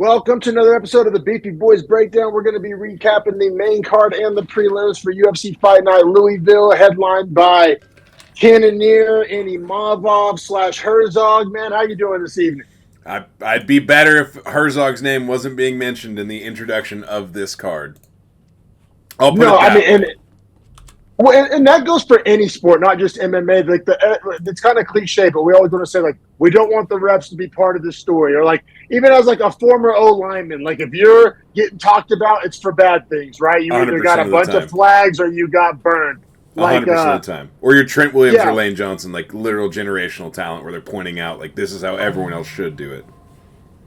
Welcome to another episode of the Beefy Boys Breakdown. We're going to be recapping the main card and the prelims for UFC Fight Night Louisville, headlined by Cannonier and Imavov / Herzog. Man, how you doing this evening? I'd be better if Herzog's name wasn't being mentioned in the introduction of this card. I'll put it that way. And that goes for any sport, not just MMA. Like it's kind of cliche, but we always want to say like we don't want the refs to be part of the story, or like even as like a former O lineman, like if you're getting talked about, it's for bad things, right? You either got a bunch of flags or you got burned. 100% of the time, or you're Trent Williams or Lane Johnson, like literal generational talent, where they're pointing out like this is how everyone else should do it.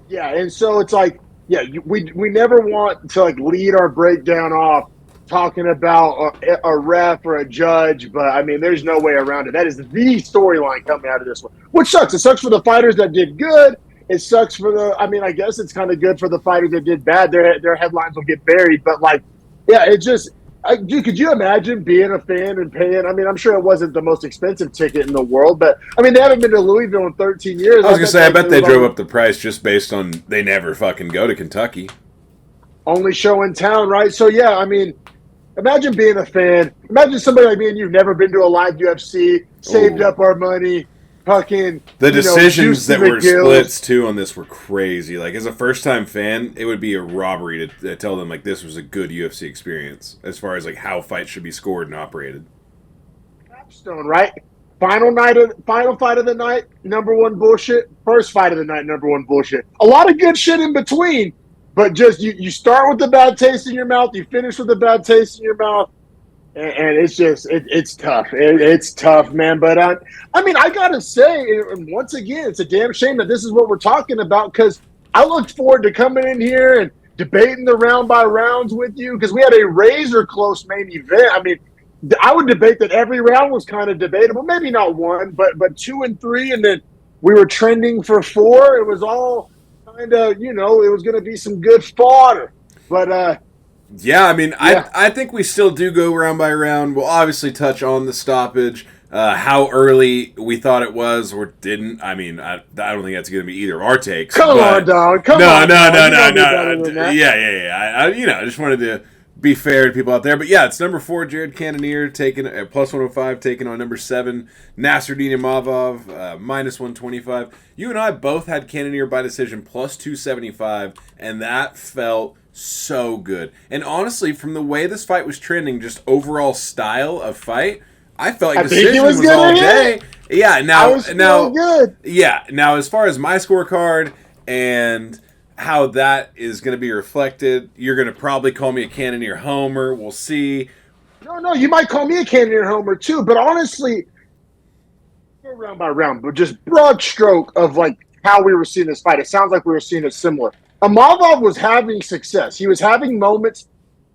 Yeah, and so it's like we never want to like lead our breakdown off talking about a ref or a judge, but I mean, there's no way around it. That is the storyline coming out of this one, which sucks. It sucks for the fighters that did good. It sucks for I guess it's kind of good for the fighters that did bad. Their headlines will get buried, but like, yeah, it just, dude, could you imagine being a fan and paying? I mean, I'm sure it wasn't the most expensive ticket in the world, but I mean, they haven't been to Louisville in 13 years. I was going to say, I bet they drove up the price just based on they never fucking go to Kentucky. Only show in town, right? So, yeah, I mean, imagine being a fan. Imagine somebody like me and you've never been to a live UFC, saved up our money, fucking. The decisions that were splits too on this were crazy. Like as a first-time fan, it would be a robbery to tell them like this was a good UFC experience as far as like how fights should be scored and operated. Capstone, right? Final fight of the night, number one bullshit. First fight of the night, number one bullshit. A lot of good shit in between. But just you start with the bad taste in your mouth, you finish with the bad taste in your mouth, and it's just it's tough. It's tough, man. But I mean, I gotta say, and once again, it's a damn shame that this is what we're talking about because I looked forward to coming in here and debating the round by rounds with you because we had a razor close main event. I mean, I would debate that every round was kind of debatable, maybe not one, but 2 and 3, and then we were trending for 4. It was all. And it was going to be some good fodder, but I mean, I think we still do go round by round. We'll obviously touch on the stoppage, how early we thought it was or didn't. I mean, I don't think that's going to be either of our takes. Come on, dog. Come on. No. Yeah. I just wanted to be fair to people out there. But yeah, it's number 4, Jared Cannonier, taking at plus 105, taking on number 7, Nassourdine Imavov, minus 125. You and I both had Cannonier by decision plus 275, and that felt so good. And honestly, from the way this fight was trending, just overall style of fight, I felt like decision was all day. Yeah, now good. Yeah, now as far as my scorecard and how that is going to be reflected, you're going to probably call me a Cannonier homer. We'll see. No, you might call me a Cannonier homer too, but honestly, go round by round, but just broad stroke of like how we were seeing this fight. It sounds like we were seeing it similar. Imavov was having success. He was having moments.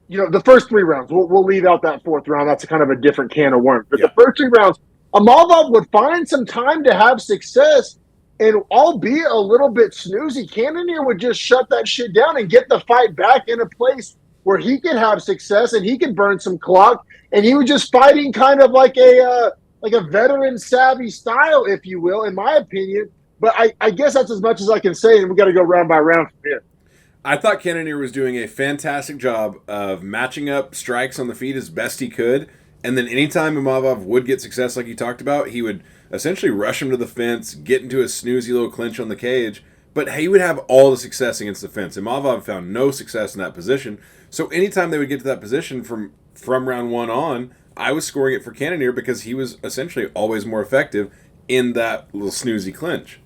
The first 3 rounds. We'll leave out that 4th round. That's a kind of a different can of worms. But the first 3 rounds, Imavov would find some time to have success. And albeit a little bit snoozy, Cannonier would just shut that shit down and get the fight back in a place where he could have success and he could burn some clock. And he was just fighting kind of like a veteran savvy style, if you will, in my opinion. But I guess that's as much as I can say, and we got to go round by round from here. I thought Cannonier was doing a fantastic job of matching up strikes on the feet as best he could. And then anytime Imavov would get success like you talked about, he would essentially rush him to the fence, get into a snoozy little clinch on the cage, but he would have all the success against the fence. Imavov found no success in that position, so anytime they would get to that position from round 1 on, I was scoring it for Cannonier because he was essentially always more effective in that little snoozy clinch.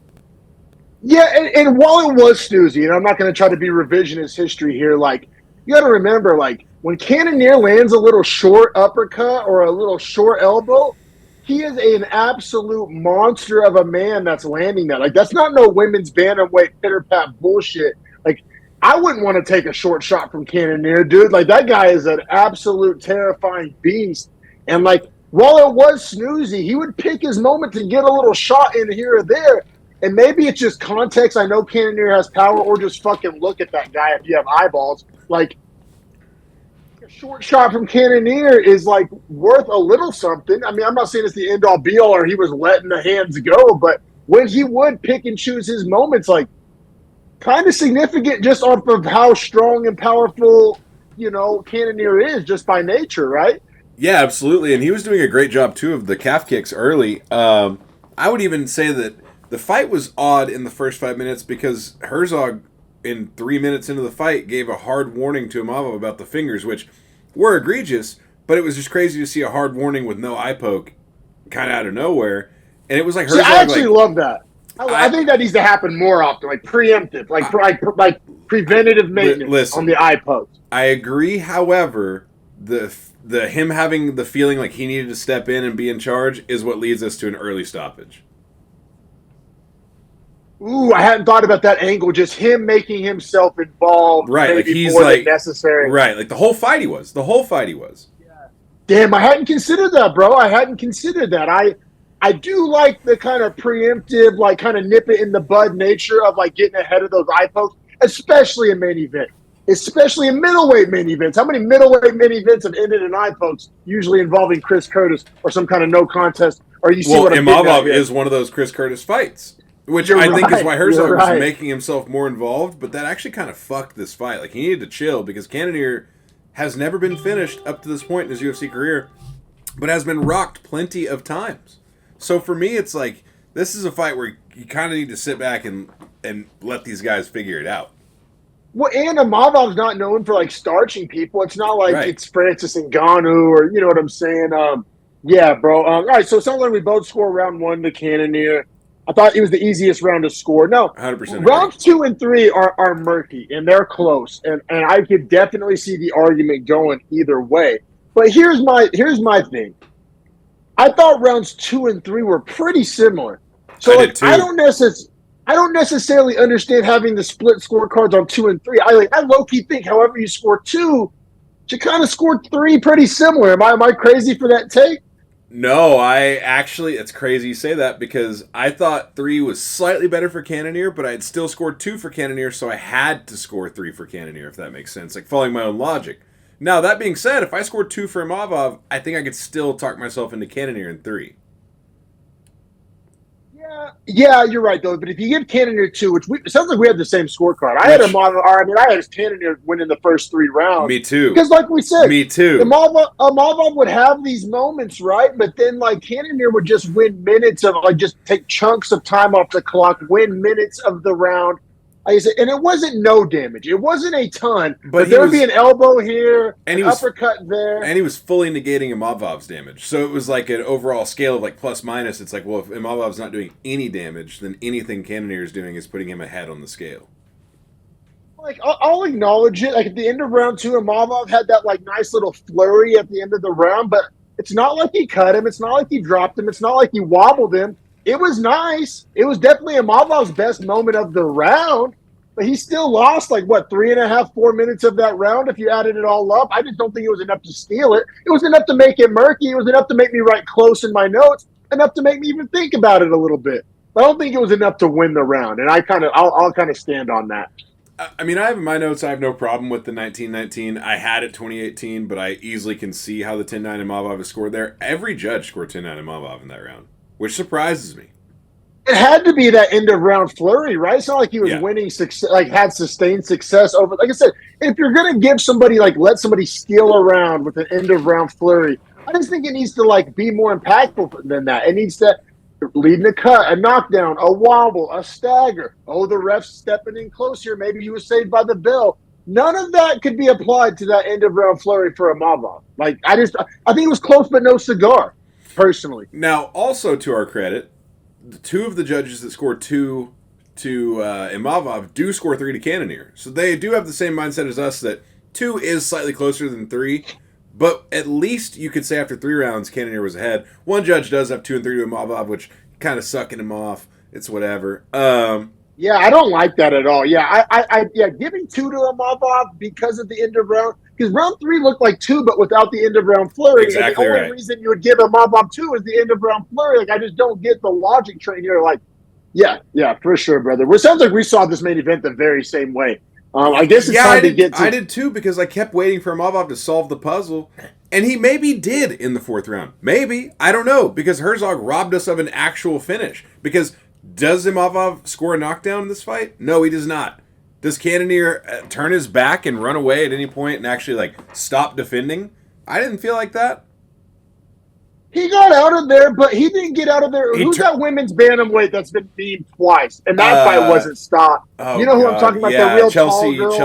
Yeah, and while it was snoozy, and I'm not going to try to be revisionist history here, like, you got to remember, like, when Cannonier lands a little short uppercut or a little short elbow, he is an absolute monster of a man that's landing that. Like, that's not no women's bantamweight pitter-pat bullshit. Like, I wouldn't want to take a short shot from Cannonier, dude. Like, that guy is an absolute terrifying beast. And, like, while it was snoozy, he would pick his moment to get a little shot in here or there. And maybe it's just context. I know Cannonier has power, or just fucking look at that guy if you have eyeballs. Like, a short shot from Cannonier is like worth a little something. I mean, I'm not saying it's the end all be all or he was letting the hands go, but when he would pick and choose his moments, like kind of significant just off of how strong and powerful, Cannonier is just by nature, right? Yeah, absolutely. And he was doing a great job, too, of the calf kicks early. I would even say that the fight was odd in the first 5 minutes because Herzog, in 3 minutes into the fight, gave a hard warning to Imavov about the fingers, which were egregious, but it was just crazy to see a hard warning with no eye poke kind of out of nowhere. And it was like Herzog. See, I actually love that. I think that needs to happen more often, like preemptive, like preventative maintenance on the eye poke. I agree. However, the him having the feeling like he needed to step in and be in charge is what leads us to an early stoppage. Ooh, I hadn't thought about that angle. Just him making himself involved, right? Like he's more than necessary, right? Like the whole fight he was. Yeah. Damn, I hadn't considered that, bro. I hadn't considered that. I do like the kind of preemptive, like kind of nip it in the bud nature of like getting ahead of those eye pokes, especially in main event, especially in middleweight main events. How many middleweight main events have ended in eye pokes, usually involving Chris Curtis or some kind of no contest? Or you see what I'm Imavov is one of those Chris Curtis fights. Which I think is why Herzog was making himself more involved, but that actually kind of fucked this fight. Like, he needed to chill because Cannonier has never been finished up to this point in his UFC career, but has been rocked plenty of times. So for me, it's like, this is a fight where you kind of need to sit back and let these guys figure it out. Well, and Imavov's not known for, like, starching people. It's not like it's Francis Ngannou or, you know what I'm saying? Yeah, bro. All right, so it sounds like we both score round 1 to Cannonier. I thought it was the easiest round to score. No, 100%. Rounds 2 and 3 are murky, and they're close. And I could definitely see the argument going either way. But here's my thing. I thought rounds 2 and 3 were pretty similar. So I don't necessarily understand having the split scorecards on 2 and 3. I low-key think however you score 2, you kind of scored 3 pretty similar. Am I crazy for that take? No, it's crazy you say that because I thought 3 was slightly better for Cannonier, but I had still scored 2 for Cannonier, so I had to score 3 for Cannonier, if that makes sense, like following my own logic. Now, that being said, if I scored 2 for Imavov, I think I could still talk myself into Cannonier in 3. Yeah, you're right though. But if you give Cannonier 2, it sounds like we had the same scorecard. I had Cannonier winning the first 3 rounds. Me too. Because like we said, me too. Imavov would have these moments, right? But then like Cannonier would just win minutes of just take chunks of time off the clock, win minutes of the round. Like I said, and it wasn't no damage. It wasn't a ton, but there would be an elbow here, an uppercut there. And he was fully negating Imavov's damage. So it was like an overall scale of like plus minus. It's like, well, if Imavov's not doing any damage, then anything Cannonier is doing is putting him ahead on the scale. Like, I'll acknowledge it. Like, at the end of round 2, Imavov had that like nice little flurry at the end of the round, but it's not like he cut him. It's not like he dropped him. It's not like he wobbled him. It was nice. It was definitely Imavov's best moment of the round, but he still lost 3.5, 4 minutes of that round if you added it all up. I just don't think it was enough to steal it. It was enough to make it murky. It was enough to make me write close in my notes, enough to make me even think about it a little bit. But I don't think it was enough to win the round, and I'll kind of stand on that. I mean, I have in my notes, I have no problem with the 19-19. I had it 2018, but I easily can see how the 10-9 Imavov has scored there. Every judge scored 10-9 Imavov in that round, which surprises me. It had to be that end of round flurry, right? It's not like he was winning success, had sustained success over. Like I said, if you're gonna give somebody let somebody steal a round with an end of round flurry, I just think it needs to be more impactful than that. It needs to lead in a cut, a knockdown, a wobble, a stagger. Oh, the ref's stepping in close here. Maybe he was saved by the bell. None of that could be applied to that end of round flurry for Imavov. I think it was close, but no cigar. Personally. Now, also to our credit, the 2 of the judges that scored 2 to Imavov do score 3 to Cannonier. So they do have the same mindset as us that 2 is slightly closer than 3. But at least you could say after 3 rounds, Cannonier was ahead. One judge does have 2 and 3 to Imavov, which kind of sucking him off. It's whatever. Yeah, I don't like that at all. Yeah, giving 2 to Imavov because of the end of round. Because round 3 looked like 2, but without the end of round flurry. Exactly and the only reason you would give Imavov 2 is the end of round flurry. I just don't get the logic train here. Yeah, for sure, brother. Well, it sounds like we saw this main event the very same way. I guess it's time to get to... I did too, because I kept waiting for Imavov to solve the puzzle. And he maybe did in the 4th round. Maybe. I don't know. Because Herzog robbed us of an actual finish. Because does Imavov score a knockdown in this fight? No, he does not. Does Cannonier turn his back and run away at any point and actually like stop defending? I didn't feel like that. He got out of there, but he didn't get out of there. Who's that women's bantamweight that's been beamed twice? And that fight wasn't stopped. Oh, you know who I'm talking about? Yeah, the real Chelsea, tall girl?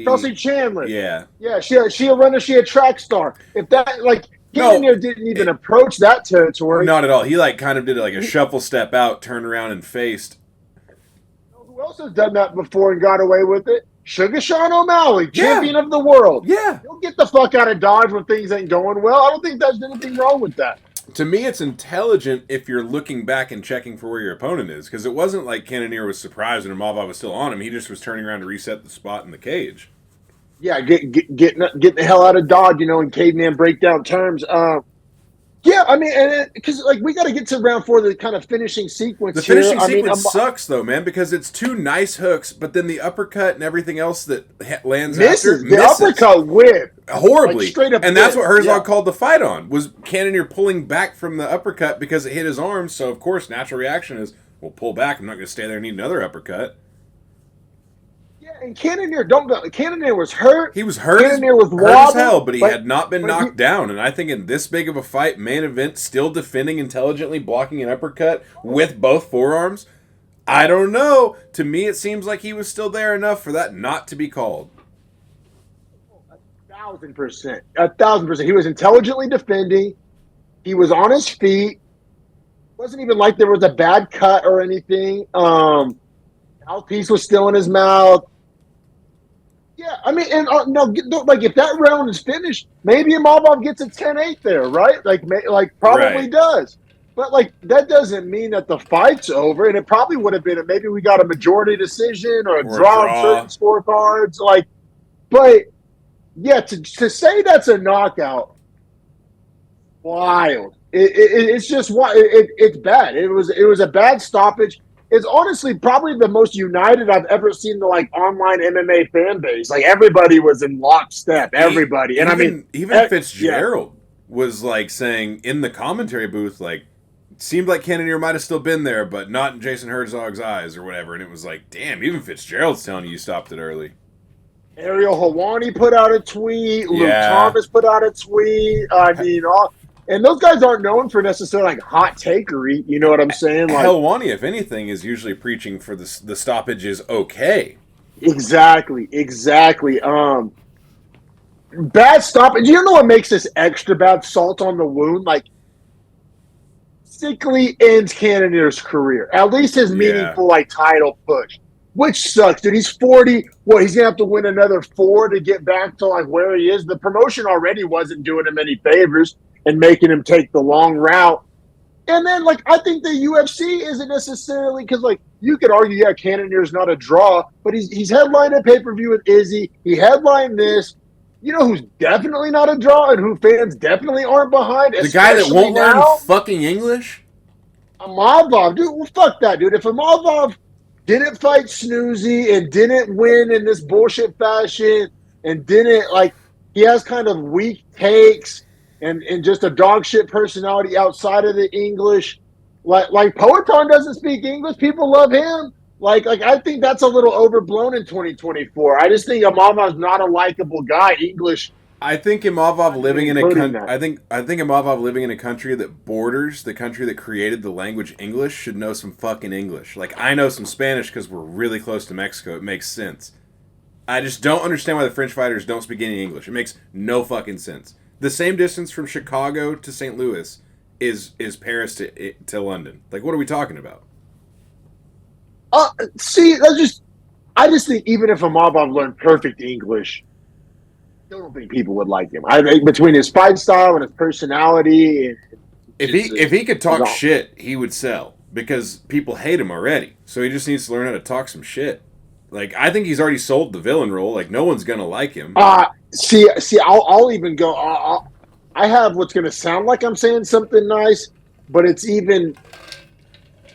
Chelsea Chandler. Yeah. Yeah, she a runner, she a track star. If that, like, Cannonier didn't even approach that territory. Not at all. He, like, kind of did like a shuffle step out, turned around, and faced. Who else has done that before and got away with it? Sugar Sean O'Malley, champion of the world. Yeah. He'll get the fuck out of Dodge when things ain't going well. I don't think there's anything wrong with that. To me, it's intelligent if you're looking back and checking for where your opponent is, because it wasn't like Cannonier was surprised and Imavov was still on him. He just was turning around to reset the spot in the cage. Yeah, getting the hell out of Dodge, in caveman breakdown terms. Yeah, I mean, because like we got to get to round 4, the kind of finishing sequence. The finishing sequence sucks though, man, because it's 2 nice hooks, but then the uppercut and everything else that lands misses. after the uppercut whip horribly, like straight up, and that's what Herzog called the fight on, was Cannonier pulling back from the uppercut because it hit his arm. So of course, natural reaction is, well, pull back. I'm not going to stay there and need another uppercut. Yeah, and Cannonier was hurt. He was hurt. Cannonier was hurt as hell, but he had not been knocked down. And I think in this big of a fight, main event, still defending intelligently, blocking an uppercut with both forearms, I don't know. To me, it seems like he was still there enough for that not to be called. 1,000%. 1,000%. He was intelligently defending. He was on his feet. It wasn't even like there was a bad cut or anything. Mouthpiece was still in his mouth. Yeah, I mean, and like if that round is finished, maybe Imavov gets a 10-8 there, right? Like probably does. But like that doesn't mean that the fight's over, and it probably would have been. Maybe we got a majority decision or a draw on certain scorecards. Like, but yeah, to say that's a knockout, wild. It's just it's bad. It was a bad stoppage. It's honestly probably the most united I've ever seen the like online MMA fan base. Like everybody was in lockstep. Everybody, and even Fitzgerald was like saying in the commentary booth, like, seemed like Cannonier might have still been there, but not in Jason Herzog's eyes or whatever. And it was like, damn, even Fitzgerald's telling you stopped it early. Ariel Helwani put out a tweet. Luke Thomas put out a tweet. And those guys aren't known for necessarily like hot takery. You know what I'm saying? Like Helwani, if anything, is usually preaching for the stoppage is okay. Exactly. Bad stoppage. You know what makes this extra bad? Salt on the wound. Like, basically ends Cannonier's career. At least his meaningful like title push. Which sucks, dude. He's 40. What, he's going to have to win another 4 to get back to like where he is? The promotion already wasn't doing him any favors and making him take the long route. And then, like, I think the UFC isn't necessarily, because, like, you could argue, yeah, Cannonier's not a draw, but he's headlined a pay-per-view with Izzy. He headlined this. You know who's definitely not a draw and who fans definitely aren't behind? The guy that won't learn fucking English? Imavov. Dude, well, fuck that, dude. If Imavov didn't fight Snoozy and didn't win in this bullshit fashion and didn't, like, he has kind of weak takes and just a dog shit personality outside of the English. Like Poetan doesn't speak English. People love him. Like I think that's a little overblown in 2024. I just think Imavov's not a likable guy. English. I think Imavov living in a country. I think Imavov living in a country that borders the country that created the language English should know some fucking English. Like, I know some Spanish because we're really close to Mexico. It makes sense. I just don't understand why the French fighters don't speak any English. It makes no fucking sense. The same distance from Chicago to St. Louis is Paris to London. Like, what are we talking about? See, I just think even if Imavov learned perfect English, I don't think people would like him. I think between his fight style and his personality, if he could talk shit, he would sell because people hate him already. So he just needs to learn how to talk some shit. Like, I think he's already sold the villain role. Like, no one's gonna like him. See, I'll even go. I have what's gonna sound like I'm saying something nice, but it's even.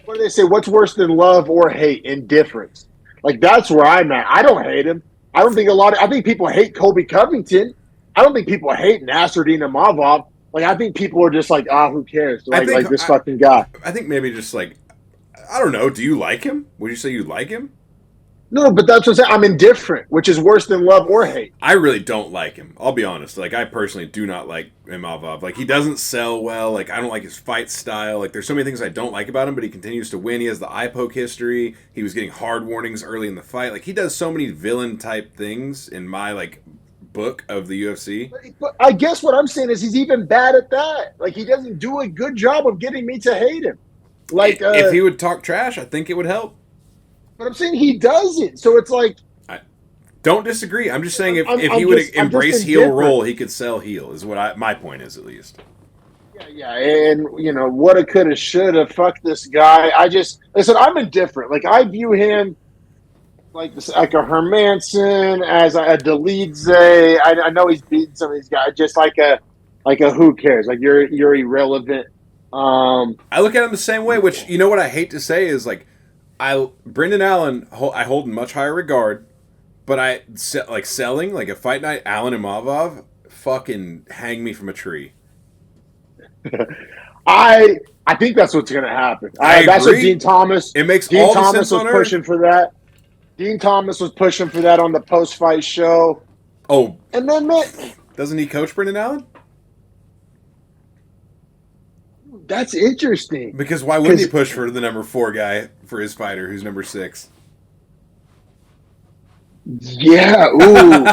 What do they say? What's worse than love or hate? Indifference. Like, that's where I'm at. I don't hate him. I don't think I think people hate Colby Covington. I don't think people hate Nassourdine Imavov. Like, I think people are just like, who cares? Like this fucking guy. I think maybe just like, I don't know. Do you like him? Would you say you like him? No, but that's what I'm saying. I'm indifferent, which is worse than love or hate. I really don't like him. I'll be honest. Like, I personally do not like Imavov. Like, he doesn't sell well. Like, I don't like his fight style. Like, there's so many things I don't like about him, but he continues to win. He has the eye poke history. He was getting hard warnings early in the fight. Like, he does so many villain type things in my, like, book of the UFC. But I guess what I'm saying is he's even bad at that. Like, he doesn't do a good job of getting me to hate him. Like, If he would talk trash, I think it would help. but I'm saying he doesn't. So it's like, I don't disagree. I'm just saying if I'm he would just embrace heel indifferent. role, he could sell heel, is what my point is, at least. Yeah, and woulda, coulda, shoulda. Fuck this guy. Listen. I'm indifferent. Like I view him like this, like a Hermanson, as a Delidze. I know he's beaten some of these guys. Just like a who cares? Like you're irrelevant. I look at him the same way, which, you know what I hate to say is, like, Brendan Allen, I hold in much higher regard, but like selling, like a fight night, Allen Imavov, fucking hang me from a tree. I think that's what's going to happen. That's what Dean Thomas. It makes Dean all the Thomas sense was on pushing earth. for that. Dean Thomas was pushing for that on the post-fight show. Oh, And then, man, doesn't he coach Brendan Allen? that's interesting. Because why wouldn't he push for the number 4 guy for his fighter, who's number 6? Yeah, ooh.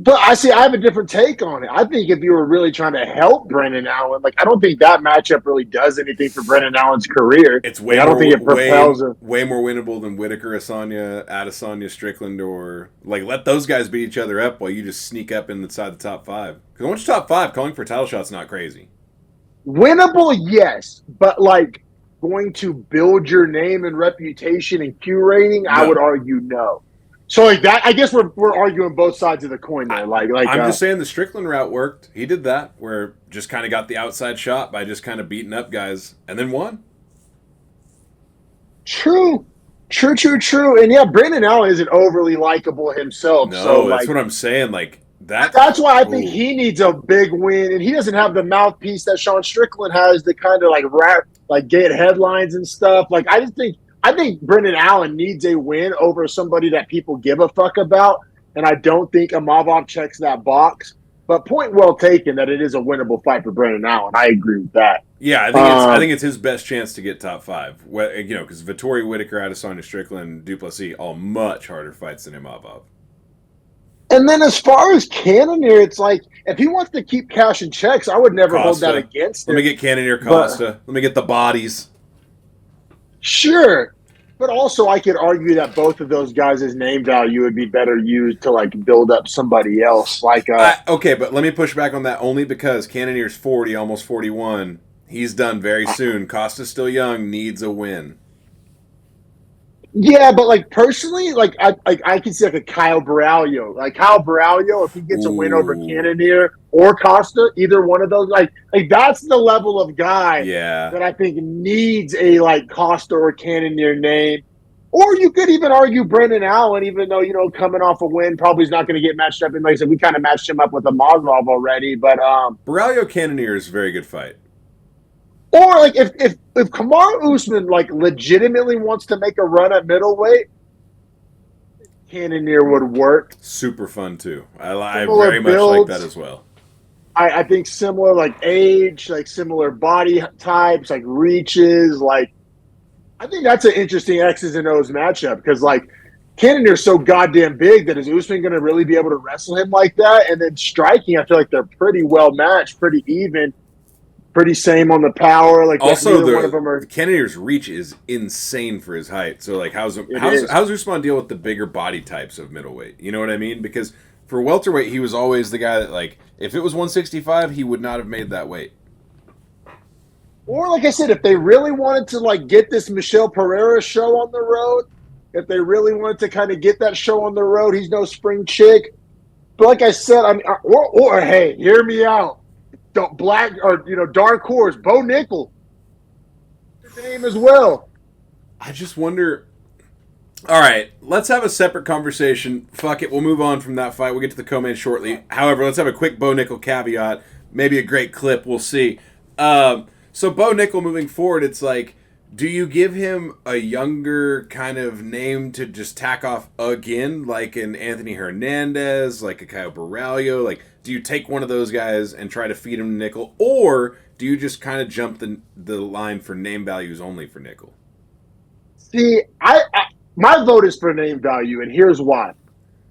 But I have a different take on it. I think if you were really trying to help Brendan Allen, like I don't think that matchup really does anything for Brendan Allen's career. It's way I don't more, think it propels him. way more winnable than Whitaker, Adesanya, Strickland, or like let those guys beat each other up while you just sneak up inside the top 5. Because once you're top 5, calling for a title shot's not crazy. Winnable, yes, but like going to build your name and reputation and Q rating, I would argue no. So like that, I guess we're arguing both sides of the coin there. I'm just saying the Strickland route worked. He did that, where just kind of got the outside shot by just kind of beating up guys and then won. True. And yeah, Brendan Allen isn't overly likable himself. No, so that's what I'm saying. Like that's why I think he needs a big win, and he doesn't have the mouthpiece that Sean Strickland has to kind of like rap, like get headlines and stuff. Like I think Brendan Allen needs a win over somebody that people give a fuck about, and I don't think Imavov checks that box. But point well taken that it is a winnable fight for Brendan Allen. I agree with that. Yeah, I think it's his best chance to get top 5. Because Vettori, Whitaker, Adesanya, Strickland, Duplessis, all much harder fights than Imavov. And then as far as Cannonier, it's like if he wants to keep cashing checks, I would never hold that against him. Let me get Cannonier, Costa. Let me get the bodies. Sure. But also I could argue that both of those guys' name value would be better used to like build up somebody else. Okay, but let me push back on that only because Cannonier's 40, almost 41. He's done very soon. Costa's still young, needs a win. Yeah, but like personally, I can see like a Kyle Braulio. Like Kyle Braulio, if he gets a win over Cannonier or Costa, either one of those, like that's the level of guy that I think needs a like Costa or Cannonier name. Or you could even argue Brendan Allen, even though coming off a win, probably is not going to get matched up. And like I said, we kind of matched him up with Imavov already. But Braulio Cannonier is a very good fight. Or like if Kamaru Usman like legitimately wants to make a run at middleweight, Cannonier would work. Super fun too. I very much like that as well. I think similar like age, like similar body types, like reaches. Like I think that's an interesting X's and O's matchup because like Cannonier's so goddamn big that is Usman going to really be able to wrestle him like that? And then striking, I feel like they're pretty well matched, pretty even. Pretty same on the power. Like also, one of them are. Cannonier's reach is insane for his height. So, like, how's Usman deal with the bigger body types of middleweight? You know what I mean? Because for welterweight, he was always the guy that, like, if it was 165, he would not have made that weight. Or, like I said, if they really wanted to like get this Michelle Pereira show on the road, if they really wanted to kind of get that show on the road, he's no spring chick. But like I said, I mean, or hey, hear me out. Black or dark horse Bo Nickel name as well. I just wonder. All right, let's have a separate conversation. Fuck it, we'll move on from that fight. We'll get to the co-main shortly. However, let's have a quick Bo Nickel caveat. Maybe a great clip. We'll see. So Bo Nickel moving forward, it's like Do you give him a younger kind of name to just tack off again, like an Anthony Hernandez, like a Kyle Baralho? Like, do you take one of those guys and try to feed him nickel, or do you just kind of jump the line for name values only for nickel? See, my vote is for name value, and here's why.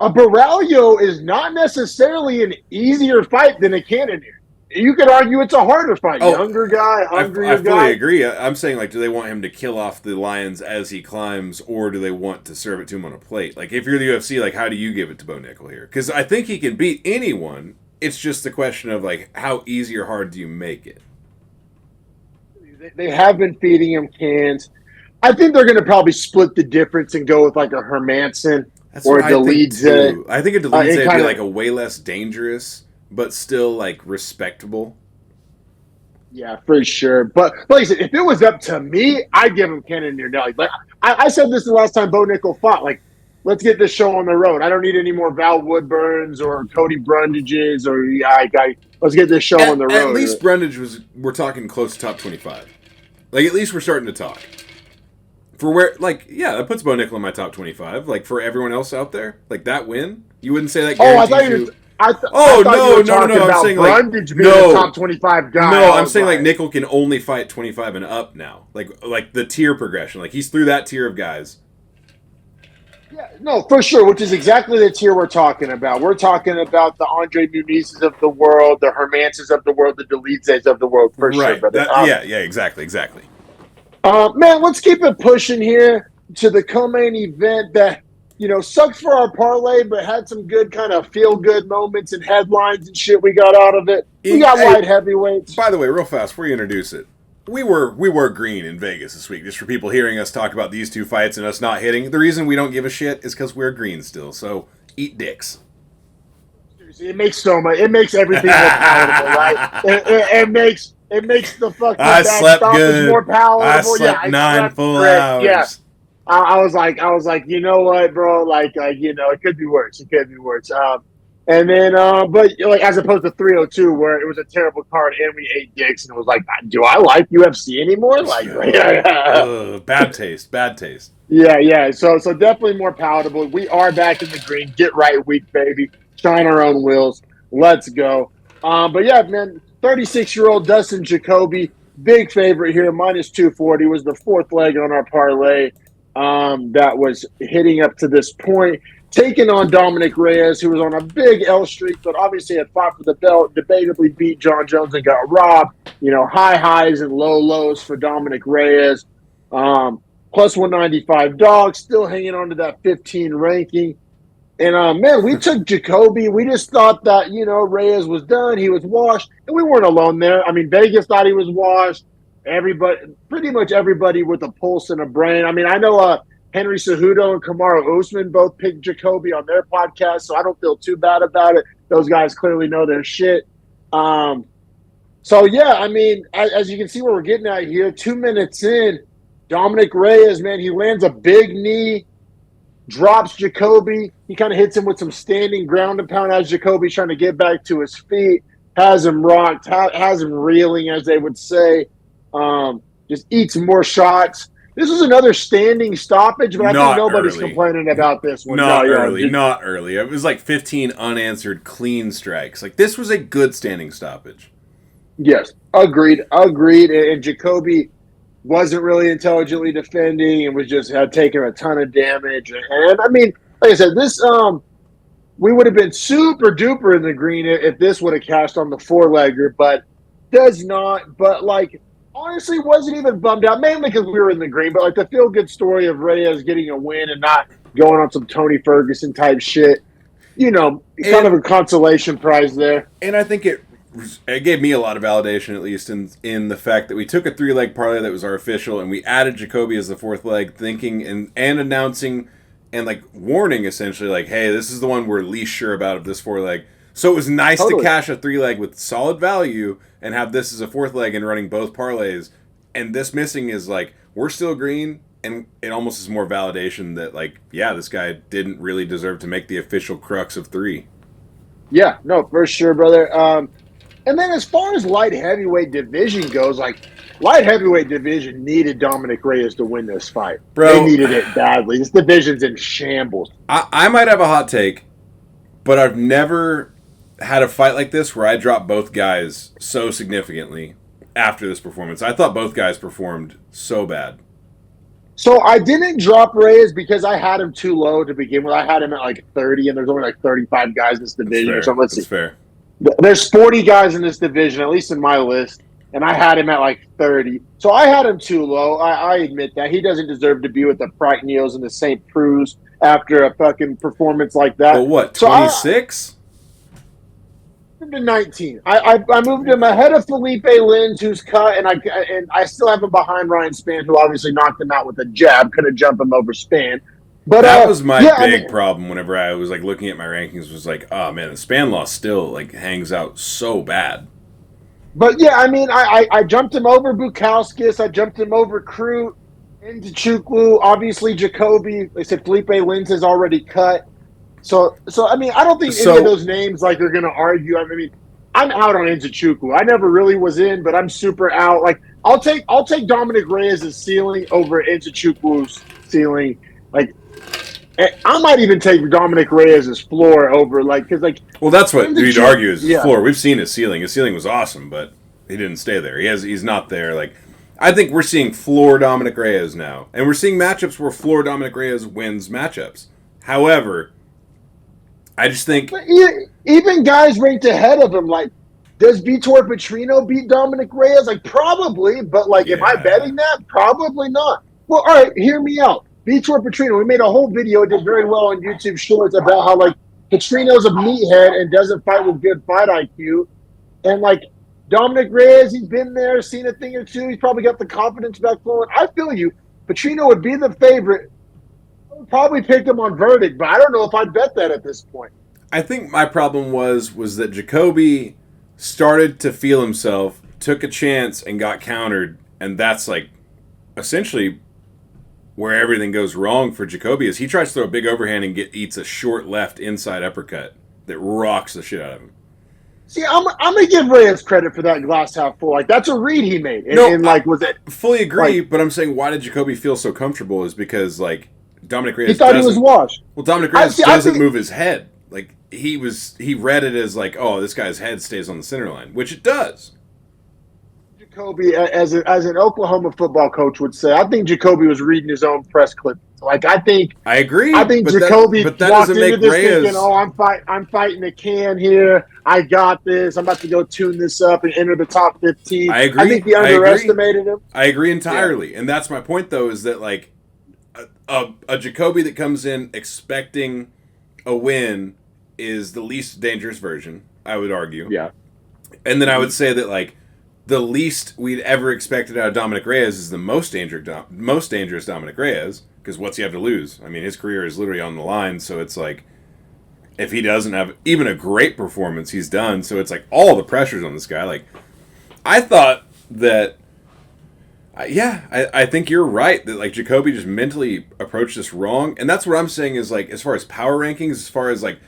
A Baralho is not necessarily an easier fight than a Cannonier. You could argue it's a harder fight. Oh, Younger guy, hungrier I fully guy. agree. I'm saying, like, do they want him to kill off the lions as he climbs, or do they want to serve it to him on a plate? Like, if you're the UFC, like, how do you give it to Bo Nickel here? Because I think he can beat anyone. It's just the question of, like, how easy or hard do you make it? They have been feeding him cans. I think they're going to probably split the difference and go with like a Hermanson or a Delidze. I think a Delidze would be like a way less dangerous, but still like respectable. Yeah, for sure. But like I said, if it was up to me, I'd give him Cannonier Nelly. Like I said this the last time Bo Nickel fought. Like, let's get this show on the road. I don't need any more Val Woodburns or Cody Brundages or let's get this show on the road. At least Brundage we're talking close to top 25. Like, at least we're starting to talk. For where, like, yeah, that puts Bo Nickel in my top 25. Like, for everyone else out there, like, that win, you wouldn't say that guarantees you... I thought you were talking about I'm saying, Brundage being a top 25 guy. No, I'm saying, like, Nickel can only fight 25 and up now. Like the tier progression. Like, he's through that tier of guys. Yeah, no, for sure, which is exactly the tier we're talking about. We're talking about the Andre Munizes of the world, the Hermanses of the world, the Delitzes of the world, for sure. Brother. Exactly. Man, let's keep it pushing here to the co-main event that, sucked for our parlay, but had some good kind of feel-good moments and headlines and shit we got out of it. We got light heavyweights. By the way, real fast, before you introduce it, we were green in Vegas this week, just for people hearing us talk about these two fights and us not hitting. The reason we don't give a shit is because we're green still, so eat dicks. It makes everything more palatable, right? It makes the fucking I slept good. More palatable. I slept 9 full hours. Yeah. I was like, you know what, bro? It could be worse. And then, but like as opposed to 302, where it was a terrible card and we ate dicks, and it was like, do I like UFC anymore? Bad taste. Yeah. So definitely more palatable. We are back in the green. Get right week, baby. Shine our own wheels. Let's go. But yeah, man, 36-year-old Dustin Jacoby, big favorite here, minus 240, was the fourth leg on our parlay that was hitting up to this point. Taking on Dominick Reyes, who was on a big L streak, but obviously had fought for the belt, debatably beat John Jones and got robbed. High highs and low lows for Dominick Reyes. Plus 195 dogs, still hanging on to that 15 ranking. And, man, we took Jacoby. We just thought that, Reyes was done. He was washed. And we weren't alone there. I mean, Vegas thought he was washed. Pretty much everybody with a pulse and a brain. I mean, I know Henry Cejudo and Kamaru Usman both picked Jacoby on their podcast, so I don't feel too bad about it. Those guys clearly know their shit. So, yeah, I mean, as you can see where we're getting at here, 2 minutes in, Dominick Reyes, man, he lands a big knee, drops Jacoby. He kind of hits him with some standing ground and pound as Jacoby's trying to get back to his feet, has him rocked, has him reeling, as they would say, just eats more shots. This was another standing stoppage, but I think nobody's complaining about this one. Not early. It was like 15 unanswered clean strikes. Like, this was a good standing stoppage. Yes, agreed. And Jacoby wasn't really intelligently defending and was just had taken a ton of damage. And I mean, like I said, this we would have been super duper in the green if this would have cashed on the four-legger, but does not. But like, honestly, wasn't even bummed out, mainly because we were in the green. But like the feel-good story of Reyes getting a win and not going on some Tony Ferguson type shit, kind of a consolation prize there. And I think it gave me a lot of validation, at least in the fact that we took a 3-leg parlay that was our official, and we added Jacoby as the fourth leg, thinking and announcing and like warning essentially, like, hey, this is the one we're least sure about of this 4-leg. So it was nice to cash a 3-leg with solid value and have this as a fourth leg and running both parlays. And this missing is like, we're still green, and it almost is more validation that, like, yeah, this guy didn't really deserve to make the official crux of 3. Yeah, no, for sure, brother. And then as far as light heavyweight division goes, like light heavyweight division needed Dominick Reyes to win this fight. They Bro, needed it badly. This division's in shambles. I might have a hot take, but I've never had a fight like this where I dropped both guys so significantly after this performance. I thought both guys performed so bad. So I didn't drop Reyes because I had him too low to begin with. I had him at like 30, and there's only like 35 guys in this division or something. Let's see. Fair. There's 40 guys in this division, at least in my list, and I had him at like 30. So I had him too low. I admit that. He doesn't deserve to be with the Prigneos and the St. Preux after a fucking performance like that. Well, what, 26? To 19. I moved him ahead of Felipe Lins, who's cut, and I still have him behind Ryan Spann, who obviously knocked him out with a jab. Could have jumped him over Spann. But that was my big problem whenever I was like looking at my rankings. Was like, oh man, the Spann loss still like hangs out so bad. But yeah, I mean, I jumped him over Bukauskas. I jumped him over Crute, into Chukwu. Obviously, Jacoby. They said Felipe Lins has already cut. So I mean, I don't think any of those names like are going to argue. I mean, I'm out on Nzechukwu. I never really was in, but I'm super out. Like, I'll take Dominick Reyes' ceiling over Nzechukwu's ceiling. Like, I might even take Dominick Reyes' floor over, like, because like. Well, that's what you'd argue is his floor. We've seen his ceiling. His ceiling was awesome, but he didn't stay there. He's not there. Like, I think we're seeing floor Dominick Reyes now, and we're seeing matchups where floor Dominick Reyes wins matchups. However, I just think even guys ranked ahead of him, like, does Vitor Petrino beat Dominick Reyes? Like, probably, but like, am I betting that? Probably not. Well, all right, hear me out. Vitor Petrino, we made a whole video, it did very well on YouTube Shorts about how like Petrino's a meathead and doesn't fight with good fight IQ, and like Dominick Reyes, he's been there, seen a thing or two. He's probably got the confidence back flowing. I feel you. Petrino would be the favorite. Probably picked him on verdict, but I don't know if I'd bet that at this point. I think my problem was that Jacoby started to feel himself, took a chance, and got countered, and that's like essentially where everything goes wrong for Jacoby. Is he tries to throw a big overhand and eats a short left inside uppercut that rocks the shit out of him. See, I'm gonna give Reyes credit for that glass half full. Like, that's a read he made. And like, was it fully agree? Like, but I'm saying, why did Jacoby feel so comfortable? Is because like Dominick Reyes. He thought he was washed. Well, Dominick Reyes doesn't move his head. Like he read it as like, oh, this guy's head stays on the center line, which it does. Jacoby, as an Oklahoma football coach would say, I think Jacoby was reading his own press clip. Like, I agree. I think Jacoby walked into this thinking, "Oh, I'm fighting a can here. I got this. I'm about to go tune this up and enter the top 15." I agree. I think he underestimated him. I agree entirely, and that's my point. Though, is that like a Jacoby that comes in expecting a win is the least dangerous version, I would argue. Yeah, and then I would say that like the least we'd ever expected out of Dominick Reyes is the most dangerous Dominick Reyes. Because what's he have to lose? I mean, his career is literally on the line, so it's like, if he doesn't have even a great performance, he's done. So it's like, all the pressure's on this guy. Like, I thought that, I think you're right, that, like, Jacoby just mentally approached this wrong. And that's what I'm saying is, like, as far as power rankings, as far as, like,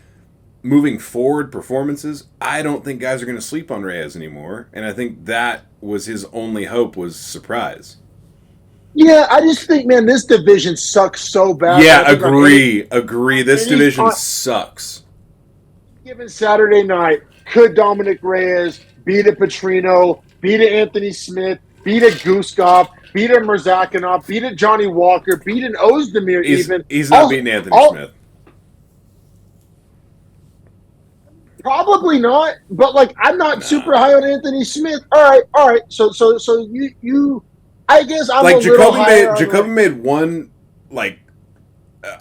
moving forward performances, I don't think guys are going to sleep on Reyes anymore. And I think that was his only hope, was surprise. Yeah, I just think, man, this division sucks so bad. Yeah, agree. This division sucks. Given Saturday night, could Dominick Reyes beat a Petrino, beat a Anthony Smith, beat a Guskov, beat a Murzakanov, beat a Johnny Walker, beat an Ozdemir even? He's not beating Anthony Smith. Probably not, but, like, I'm not super high on Anthony Smith. All right. So you I guess I'm like, Jacoby made one, like,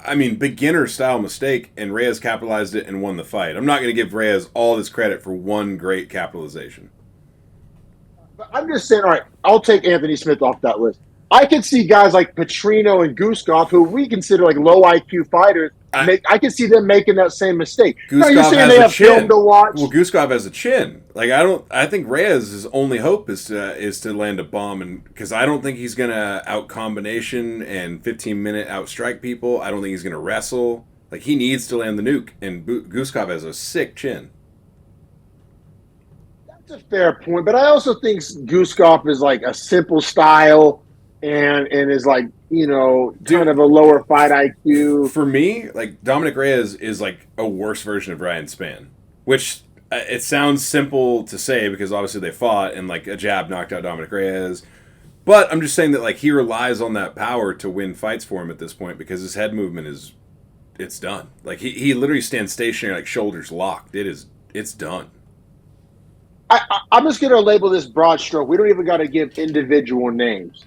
I mean, beginner style mistake, and Reyes capitalized it and won the fight. I'm not going to give Reyes all this credit for one great capitalization. But I'm just saying, all right, I'll take Anthony Smith off that list. I could see guys like Petrino and Guskov, who we consider like low IQ fighters. I can see them making that same mistake. You're saying they have film to watch. Well, Guskov has a chin. Like, I think Reyes' only hope is to land a bomb, and because I don't think he's gonna out combination and 15-minute outstrike people. I don't think he's gonna wrestle. Like, he needs to land the nuke, and Guskov has a sick chin. That's a fair point, but I also think Guskov is like a simple style and is like, kind Dude, of a lower fight IQ. for me, like Dominick Reyes is like a worse version of Ryan Spann, which it sounds simple to say because obviously they fought and like a jab knocked out Dominick Reyes. But I'm just saying that like he relies on that power to win fights for him at this point because his head movement it's done. Like he literally stands stationary, like shoulders locked. It's done. I'm just going to label this broad stroke. We don't even got to give individual names.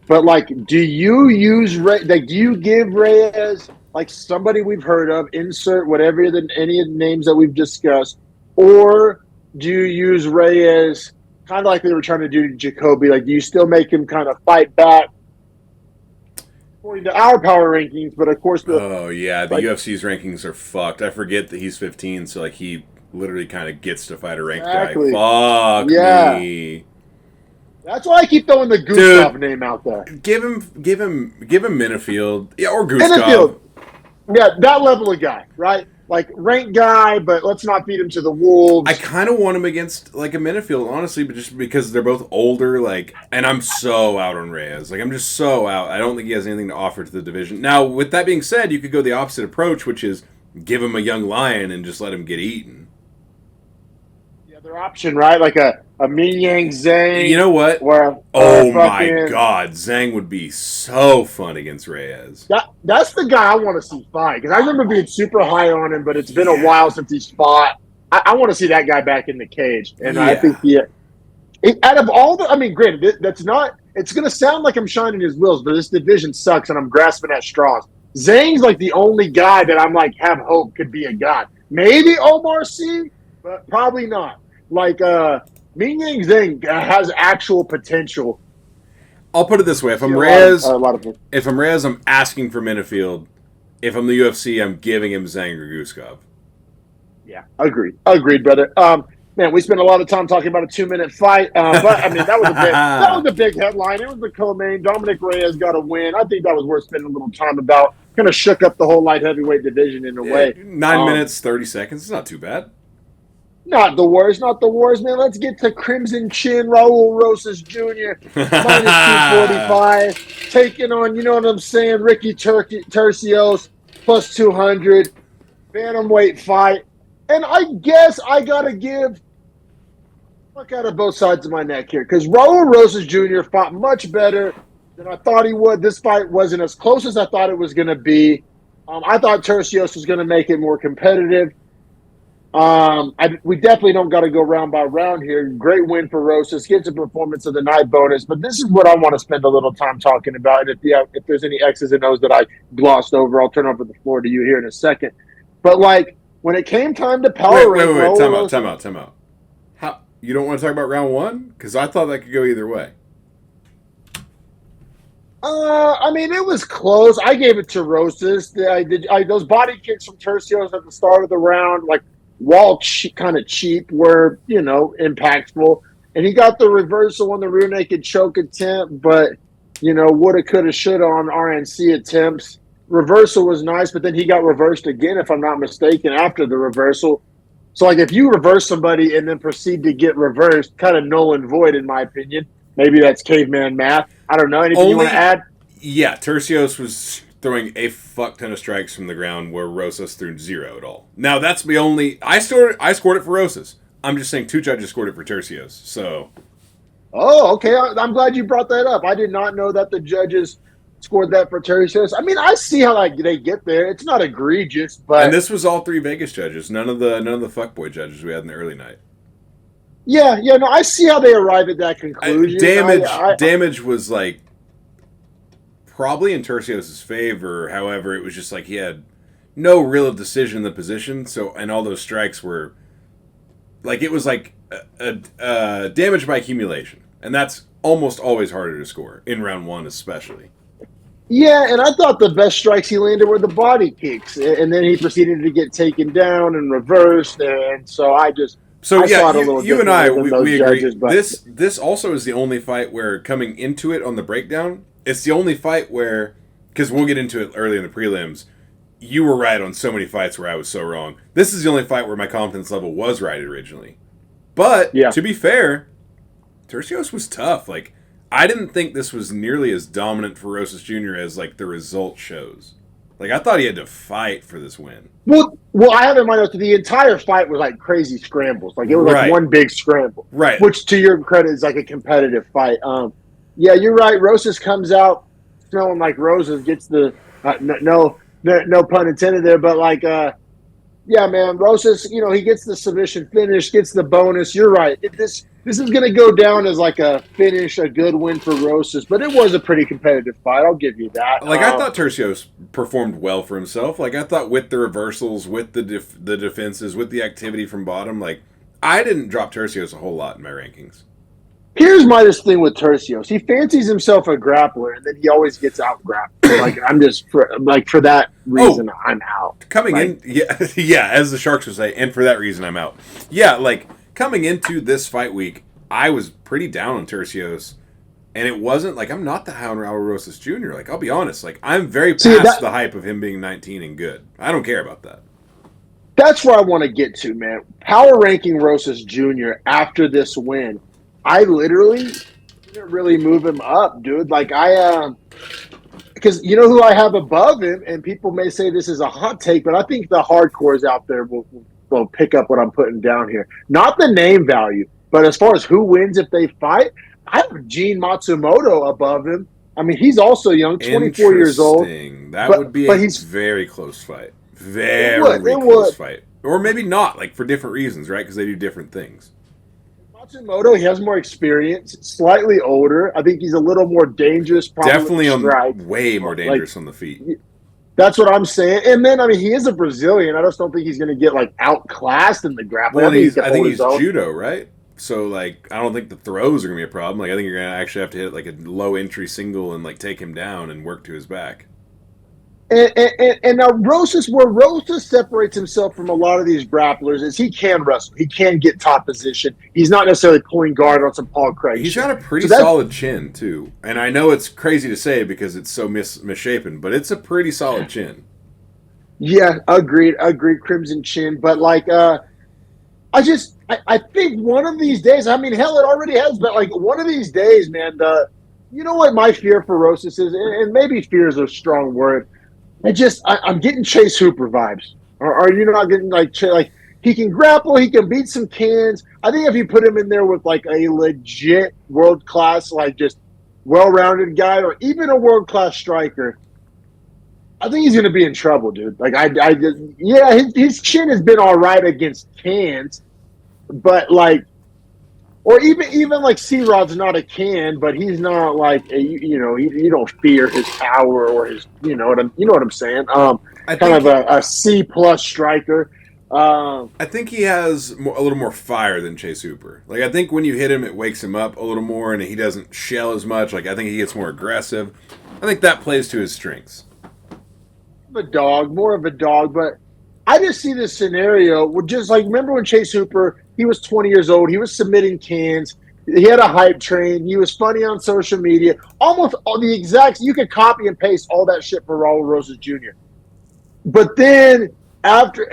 But like, do you give Reyes like somebody we've heard of? Insert any of the names that we've discussed, or do you use Reyes kind of like they were trying to do to Jacoby? Like, do you still make him kind of fight back according to our power rankings? But of course, Oh yeah, the UFC's rankings are fucked. I forget that he's 15, so like he literally kind of gets to fight a ranked guy. Fuck me. That's why I keep throwing the Guskov name out there. Give him Minifield, yeah, or Guskov. Minifield, yeah, that level of guy, right? Like ranked guy, but let's not feed him to the wolves. I kind of want him against like a Minifield, honestly, but just because they're both older, like, and I'm so out on Reyes. Like, I'm just so out. I don't think he has anything to offer to the division. Now, with that being said, you could go the opposite approach, which is give him a young lion and just let him get eaten. The other option, right? Like a Ming Yang Zhang. You know what? My God, Zhang would be so fun against Reyes. That's the guy I want to see fight because I remember being super high on him, but it's been a while since he's fought. I want to see that guy back in the cage, and I think out of all granted, that's not. It's going to sound like I'm shining his wheels, but this division sucks, and I'm grasping at straws. Zhang's like the only guy that I'm like have hope could be a god. Maybe Omar Sy, but probably not. Like Ming Yang Zhang has actual potential. I'll put it this way: if I'm Reyes, I'm asking for Minifield. If I'm the UFC, I'm giving him Zhang or Guskov. Yeah, agreed, brother. Man, we spent a lot of time talking about a 2-minute fight, but I mean that was a big headline. It was the co-main. Dominick Reyes got a win. I think that was worth spending a little time about. Kind of shook up the whole light heavyweight division in a way. 9 minutes, 30 seconds. It's not too bad. Not the worst, man. Let's get to Crimson Chin, Raul Rosas Jr. minus 245. Taking on, you know what I'm saying, Ricky Tercios, plus 200. Bantamweight fight. And I guess I got to give fuck out of both sides of my neck here. Because Raul Rosas Jr. fought much better than I thought he would. This fight wasn't as close as I thought it was going to be. I thought Tercios was going to make it more competitive. We definitely don't got to go round by round here. Great win for Rosas. Gets a performance of the night bonus. But this is what I want to spend a little time talking about. And if there's any X's and O's that I glossed over, I'll turn over the floor to you here in a second. But like when it came time to power rank, Time out. How you don't want to talk about round one? Because I thought that could go either way. It was close. I gave it to Rosas. Those body kicks from Tercios at the start of the round, like kind of cheap, were impactful. And he got the reversal on the rear naked choke attempt, but woulda, coulda, shoulda on RNC attempts. Reversal was nice, but then he got reversed again, if I'm not mistaken, after the reversal. So, like, if you reverse somebody and then proceed to get reversed, kind of null and void, in my opinion. Maybe that's caveman math. I don't know. Anything you want to add? Yeah, Tercios was throwing a fuck ton of strikes from the ground where Rosas threw zero at all. Now, that's the only... I scored it for Rosas. I'm just saying 2 judges scored it for Tercios, so... Oh, okay. I'm glad you brought that up. I did not know that the judges scored that for Tercios. I mean, I see how they get there. It's not egregious, but... And this was all 3 Vegas judges. None of the fuckboy judges we had in the early night. Yeah, no, I see how they arrive at that conclusion. Damage was like probably in Tercios' favor. However, it was just like he had no real decision in the position. So, and all those strikes were like it was like a damage by accumulation, and that's almost always harder to score in round 1, especially. Yeah, and I thought the best strikes he landed were the body kicks, and then he proceeded to get taken down and reversed, and so I saw it a little you and I, we agree. Judges, this also is the only fight where coming into it on the breakdown, it's the only fight where, because we'll get into it early in the prelims, you were right on so many fights where I was so wrong. This is the only fight where my confidence level was right originally. But Yeah. to be fair, Tercios was tough. Like, I didn't think this was nearly as dominant for Rosas Jr. as like the result shows. Like, I thought he had to fight for this win. Well, I have in mind that the entire fight was like crazy scrambles. Like it was like Right. one big scramble, Right. which to your credit is like a competitive fight. Yeah, you're right. Rosas comes out smelling like roses, gets the no pun intended there, but like yeah, man, Rosas, he gets the submission finish, gets the bonus. You're right. This is going to go down as like a finish, a good win for Rosas, but it was a pretty competitive fight. I'll give you that. Like, I thought Tercios performed well for himself. Like, I thought with the reversals, with the defenses, with the activity from bottom, like, I didn't drop Tercios a whole lot in my rankings. Here's my thing with Tercios. He fancies himself a grappler, and then he always gets out grappled. Like I'm just for that reason, I'm out. Coming in, yeah, as the Sharks would say, and for that reason, I'm out. Yeah, like coming into this fight week, I was pretty down on Tercios, and it wasn't like I'm not the high on Raul Rosas Jr. Like I'll be honest, like I'm very past the hype of him being 19 and good. I don't care about that. That's where I want to get to, man. Power ranking Rosas Jr. after this win. I literally didn't really move him up, dude. Like because you know who I have above him, and people may say this is a hot take, but I think the hardcores out there will pick up what I'm putting down here. Not the name value, but as far as who wins if they fight, I have Gene Matsumoto above him. I mean, he's also young, 24 years old. That would be a very close fight. Very close fight. Or maybe not, like for different reasons, right? Because they do different things. Matsumoto, he has more experience, slightly older. I think he's a little more dangerous. Definitely way more dangerous on the feet. That's what I'm saying. And then, I mean, he is a Brazilian. I just don't think he's going to get like outclassed in the grappling. Well, I think he's judo, right? So, like, I don't think the throws are going to be a problem. Like, I think you're going to actually have to hit like a low entry single and like take him down and work to his back. And now where Rosas separates himself from a lot of these grapplers is he can wrestle. He can get top position. He's not necessarily pulling guard on some Paul Craig. He's got a pretty solid chin, too. And I know it's crazy to say because it's so misshapen, but it's a pretty solid chin. Yeah, agreed, Crimson chin. But like, I think one of these days, I mean, hell, it already has, but like one of these days, man, you know what my fear for Rosas is, and maybe fear is a strong word. I'm getting Chase Hooper vibes. Are you not getting like he can grapple, he can beat some cans. I think if you put him in there with like a legit world class, like just well-rounded guy, or even a world class striker, I think he's going to be in trouble, dude. Like his chin has been all right against cans, but like, or even like C-Rod's not a can, but he's not like you don't fear his power or his you know what I'm saying. A C+ striker. I think he has a little more fire than Chase Hooper. Like I think when you hit him, it wakes him up a little more, and he doesn't shell as much. Like I think he gets more aggressive. I think that plays to his strengths. More of a dog, but I just see this scenario with just like, remember when Chase Hooper, he was 20 years old, he was submitting cans, he had a hype train, he was funny on social media, almost all the exact, you could copy and paste all that shit for Raul Rosas Jr. But then after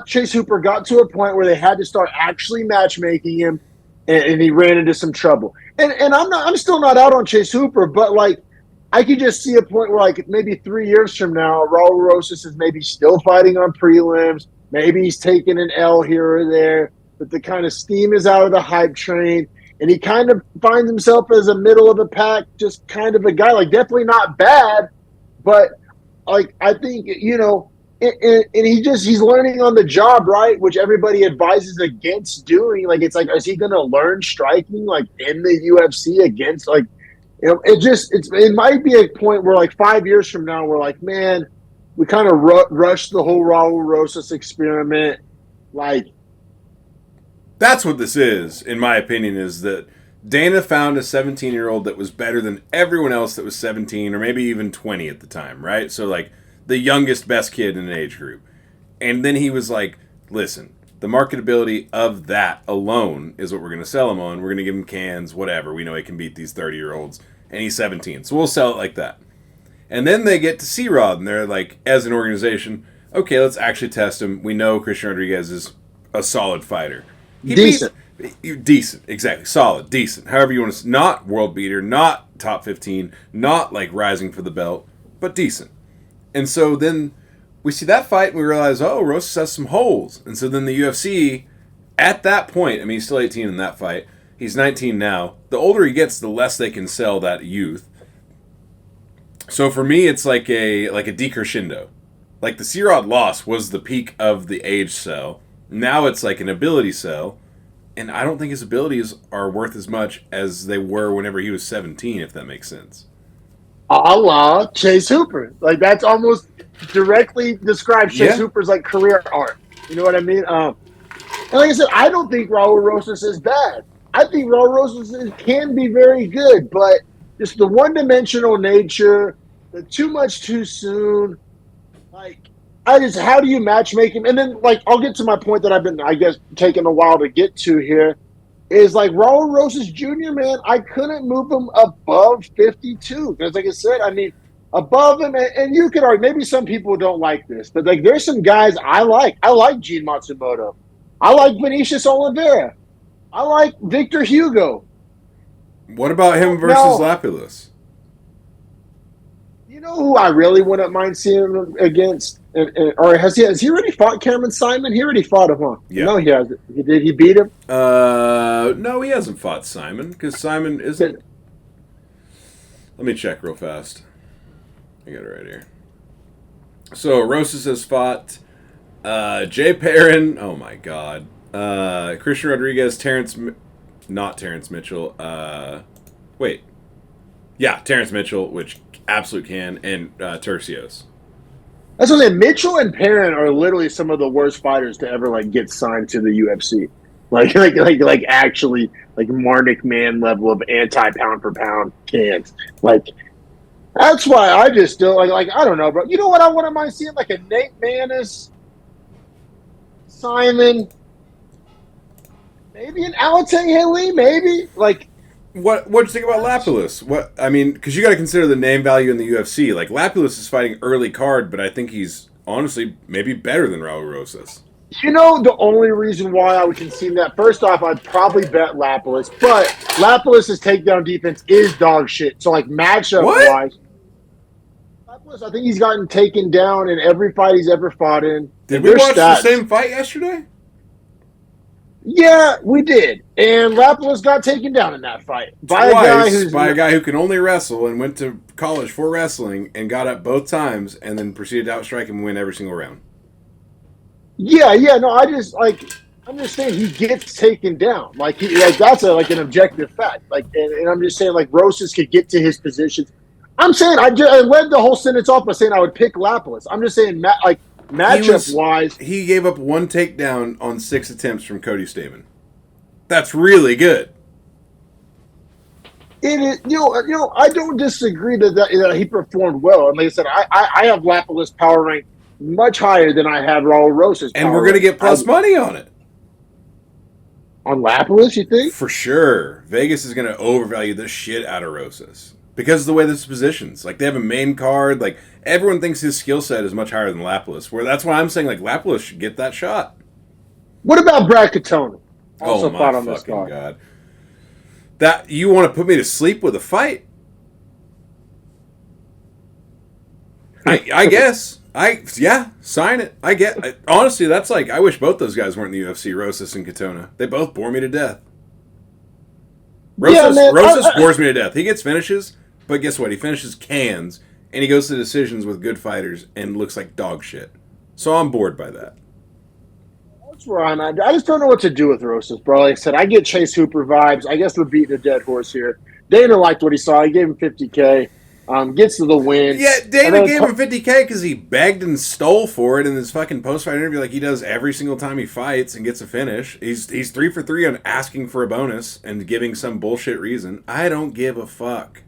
Chase Hooper got to a point where they had to start actually matchmaking him, and he ran into some trouble. And I'm still not out on Chase Hooper, but like, I could just see a point where, like, maybe 3 years from now, Raul Rosas is maybe still fighting on prelims. Maybe he's taking an L here or there, but the kind of steam is out of the hype train, and he kind of finds himself as a middle of the pack, just kind of a guy, like, definitely not bad, but, like, I think, and he's learning on the job, right, which everybody advises against doing. Like, it's like, is he going to learn striking, like, in the UFC against, like, it might be a point where like 5 years from now, we're like, man, we kind of rushed the whole Raul Rosas experiment. Like, that's what this is, in my opinion, is that Dana found a 17-year-old that was better than everyone else that was 17 or maybe even 20 at the time, right? So like the youngest, best kid in an age group. And then he was like, listen, the marketability of that alone is what we're going to sell him on. We're going to give him cans, whatever. We know he can beat these 30-year-olds, and he's 17. So we'll sell it like that. And then they get to C-Rod, and they're like, as an organization, okay, let's actually test him. We know Christian Rodriguez is a solid fighter. He decent. Decent, exactly. Solid, decent. However you want to. Not world beater, not top 15, not like rising for the belt, but decent. And so then we see that fight and we realize, oh, Rosas has some holes. And so then the UFC, at that point, I mean, he's still 18 in that fight. He's 19 now. The older he gets, the less they can sell that youth. So for me, it's like a decrescendo. Like the C-Rod loss was the peak of the age sell. Now it's like an ability sell. And I don't think his abilities are worth as much as they were whenever he was 17, if that makes sense. A la Chase Hooper. Like, that's almost directly describes Chase Hooper's, like, career arc. You know what I mean? And like I said, I don't think Raul Rosas is bad. I think Raul Rosas can be very good, but just the one-dimensional nature, the too much too soon, like, how do you matchmake him? And then, like, I'll get to my point that I've been, I guess, taking a while to get to here, is like Raul Rosas Jr., man, I couldn't move him above 52. Because, like I said, I mean, above him, and you could argue, maybe some people don't like this, but, like, there's some guys I like. I like Gene Matsumoto. I like Vinicius Oliveira. I like Victor Hugo. What about him versus Lapilus? You know who I really wouldn't mind seeing him against? Or has he already fought Cameron Simon? He already fought him, huh? Yeah. No, he hasn't. Did he beat him? No, he hasn't fought Simon, because Simon isn't... Let me check real fast. I got it right here. So, Rosas has fought Jay Perrin. Oh, my God. Christian Rodriguez, not Terrence Mitchell. Wait. Yeah, Terrence Mitchell, which absolute can, and Tercios. That's what I'm saying. Mitchell and Perrin are literally some of the worst fighters to ever, like, get signed to the UFC. Like actually, like, Marnik Man level of anti-pound for pound cans. Like, that's why I just still, like, I don't know, bro. You know what I wouldn't mind seeing? Like a Nate Maness, Simon, maybe an Alateng Haley, maybe. Like, What'd you think about Lapilus? What I mean, because you got to consider the name value in the UFC. Like Lapilus is fighting early card, but I think he's honestly maybe better than Raul Rosas. You know, the only reason why I would concede that, first off, I'd probably bet Lapilus, but Lapilus' takedown defense is dog shit. So, like, matchup-wise, Lapilus, I think he's gotten taken down in every fight he's ever fought in. Did we watch the same fight yesterday? Yeah, we did. And Lapilus got taken down in that fight. By a guy who can only wrestle and went to college for wrestling and got up both times and then proceeded to outstrike him and win every single round. Yeah, no, I'm just saying he gets taken down. Like, that's an objective fact. Like, and I'm just saying, like, Rosas could get to his positions. I'm saying, I led the whole sentence off by saying I would pick Lapilus. I'm just saying, matchup-wise. He gave up one takedown on 6 attempts from Cody Stamen. That's really good. It is, you know, I don't disagree that he performed well. And like I said, I have Lapilus power rank much higher than I have Raul Rosas. And we're going to get plus money on it. On Lapilus, you think? For sure. Vegas is going to overvalue the shit out of Rosas. Because of the way this positions. Like, they have a main card. Like, everyone thinks his skill set is much higher than Lapilus. Where that's why I'm saying, like, Lapilus should get that shot. What about Brad Katona? Also my fought on this fucking card. God. That, you want to put me to sleep with a fight? I guess. Sign it. Honestly, that's like, I wish both those guys weren't in the UFC, Rosas and Katona. They both bore me to death. Rosas bores me to death. He gets finishes, but guess what? He finishes cans, and he goes to decisions with good fighters and looks like dog shit. So I'm bored by that. That's where I'm at. I just don't know what to do with Rosas, bro. Like I said, I get Chase Hooper vibes. I guess we're beating a dead horse here. Dana liked what he saw. He gave him $50K. Gets to the win. Yeah, Dana gave him $50K because he begged and stole for it in his fucking post-fight interview like he does every single time he fights and gets a finish. He's 3 for 3 on asking for a bonus and giving some bullshit reason. I don't give a fuck.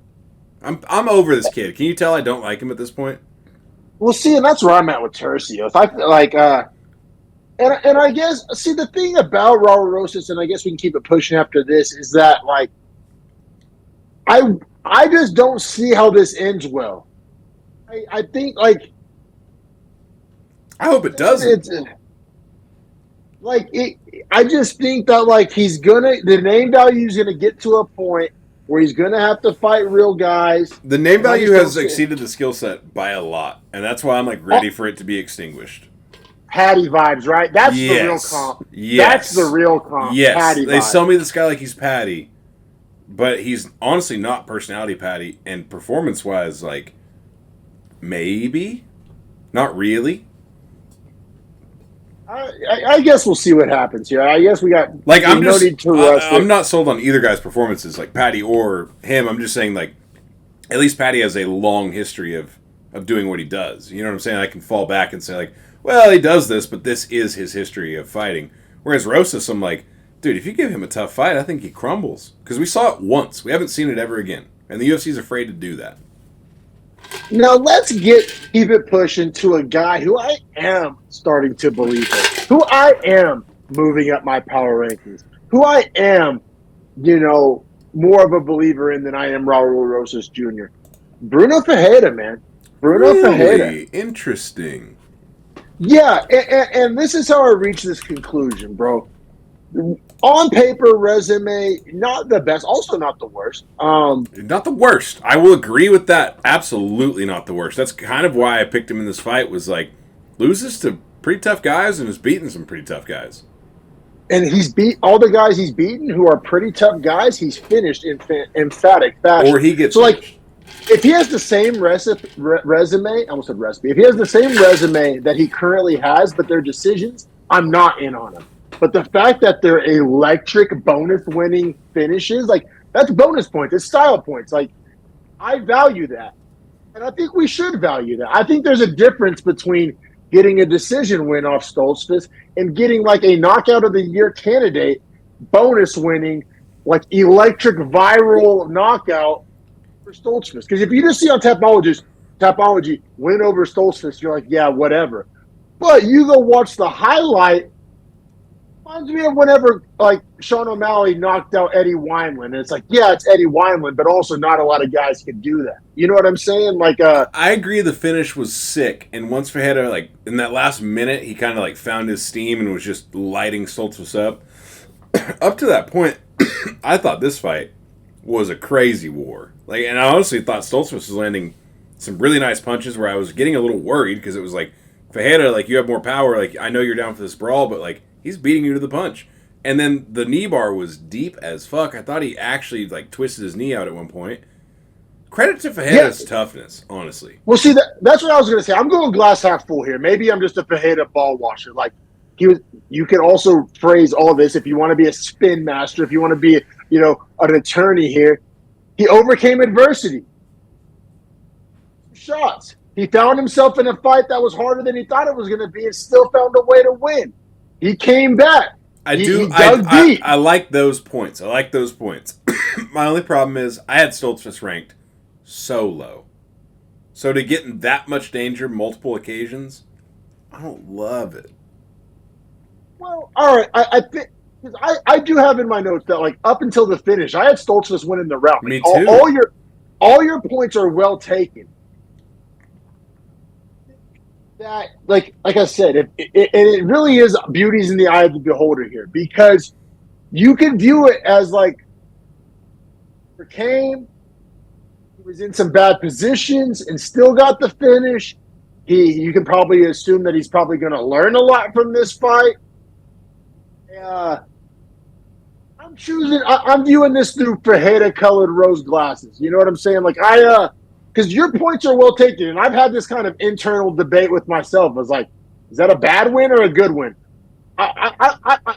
I'm over this kid. Can you tell I don't like him at this point? Well, see, and that's where I'm at with Tercio. If I like, and I guess, see, the thing about Raul Rosas, and I guess we can keep it pushing after this, is that, like, I just don't see how this ends well. I think, like, I hope it doesn't. I just think that the name value is gonna get to a point where he's gonna have to fight real guys, The name and I value just don't has see exceeded the skill set by a lot, and that's why I'm like ready for it to be extinguished. Patty vibes, right? That's the real Yes. comp. That's the Yes. real comp. Yes. Patty They sell vibes. me this guy like he's Patty, but he's honestly not personality Patty, and performance wise, like, maybe? Not really. I guess we'll see what happens here. I guess Like, there's no need to rush I'm it. not sold on either guy's performances, like Patty or him. I'm just saying, like, at least Patty has a long history of doing what he does. You know what I'm saying? I can fall back and say, like, well, he does this, but this is his history of fighting. Whereas Rosas, I'm like, dude, if you give him a tough fight, I think he crumbles. Because we saw it once. We haven't seen it ever again. And the UFC's afraid to do that. Now let's keep it pushing to a guy who I am starting to believe in, who I am moving up my power rankings, who I am, more of a believer in than I am Raul Rosas Jr. Bruno Ferreira, man. Bruno Ferreira. Really interesting. Yeah, and this is how I reach this conclusion, bro. On paper, resume, not the best, also not the worst. Not the worst. I will agree with that. Absolutely not the worst. That's kind of why I picked him in this fight. Was like loses to pretty tough guys and has beaten some pretty tough guys. And he's beat all the guys he's beaten who are pretty tough guys. He's finished in emphatic fashion. Or he gets so finished. if he has the same resume, I almost said recipe. If he has the same resume that he currently has, but their decisions, I'm not in on him. But the fact that they're electric bonus winning finishes, like that's bonus points. It's style points. Like I value that. And I think we should value that. I think there's a difference between getting a decision win off Stoltzfus and getting like a knockout of the year candidate bonus winning, like electric viral knockout for Stoltzfus. Because if you just see on Tapology win over Stoltzfus, you're like, yeah, whatever. But you go watch the highlight. Reminds me of whenever like Sean O'Malley knocked out Eddie Wineland. And it's like, yeah, it's Eddie Wineland, but also not a lot of guys can do that. You know what I'm saying? Like I agree the finish was sick, and once Fajeda, like in that last minute, he kind of like found his steam and was just lighting Stoltzfus up. Up to that point, I thought this fight was a crazy war. Like, and I honestly thought Stoltzfus was landing some really nice punches where I was getting a little worried because it was like, Fajeda, like you have more power. Like I know you're down for this brawl, but like he's beating you to the punch. And then the knee bar was deep as fuck. I thought he actually like twisted his knee out at one point. Credit to Fajeda's toughness, honestly. Well, see, that's what I was going to say. I'm going glass half full here. Maybe I'm just a Fajeda ball washer. Like you can also phrase all this if you want to be a spin master, if you want to be, an attorney here. He overcame adversity. Shots. He found himself in a fight that was harder than he thought it was going to be and still found a way to win. He came back. He dug deep. I like those points. My only problem is I had Stoltzfus ranked so low. So to get in that much danger multiple occasions, I don't love it. Well, all right. I think I do have in my notes that like up until the finish, I had Stoltzfus winning the round. Me too. All your points are well taken. That like I said, it really is beauty's in the eye of the beholder here because you can view it as like he was in some bad positions and still got the finish. You can probably assume that he's probably going to learn a lot from this fight. I'm viewing this through Fajeda colored rose glasses. You know what I'm saying? Like because your points are well taken, and I've had this kind of internal debate with myself. I was like, is that a bad win or a good win? I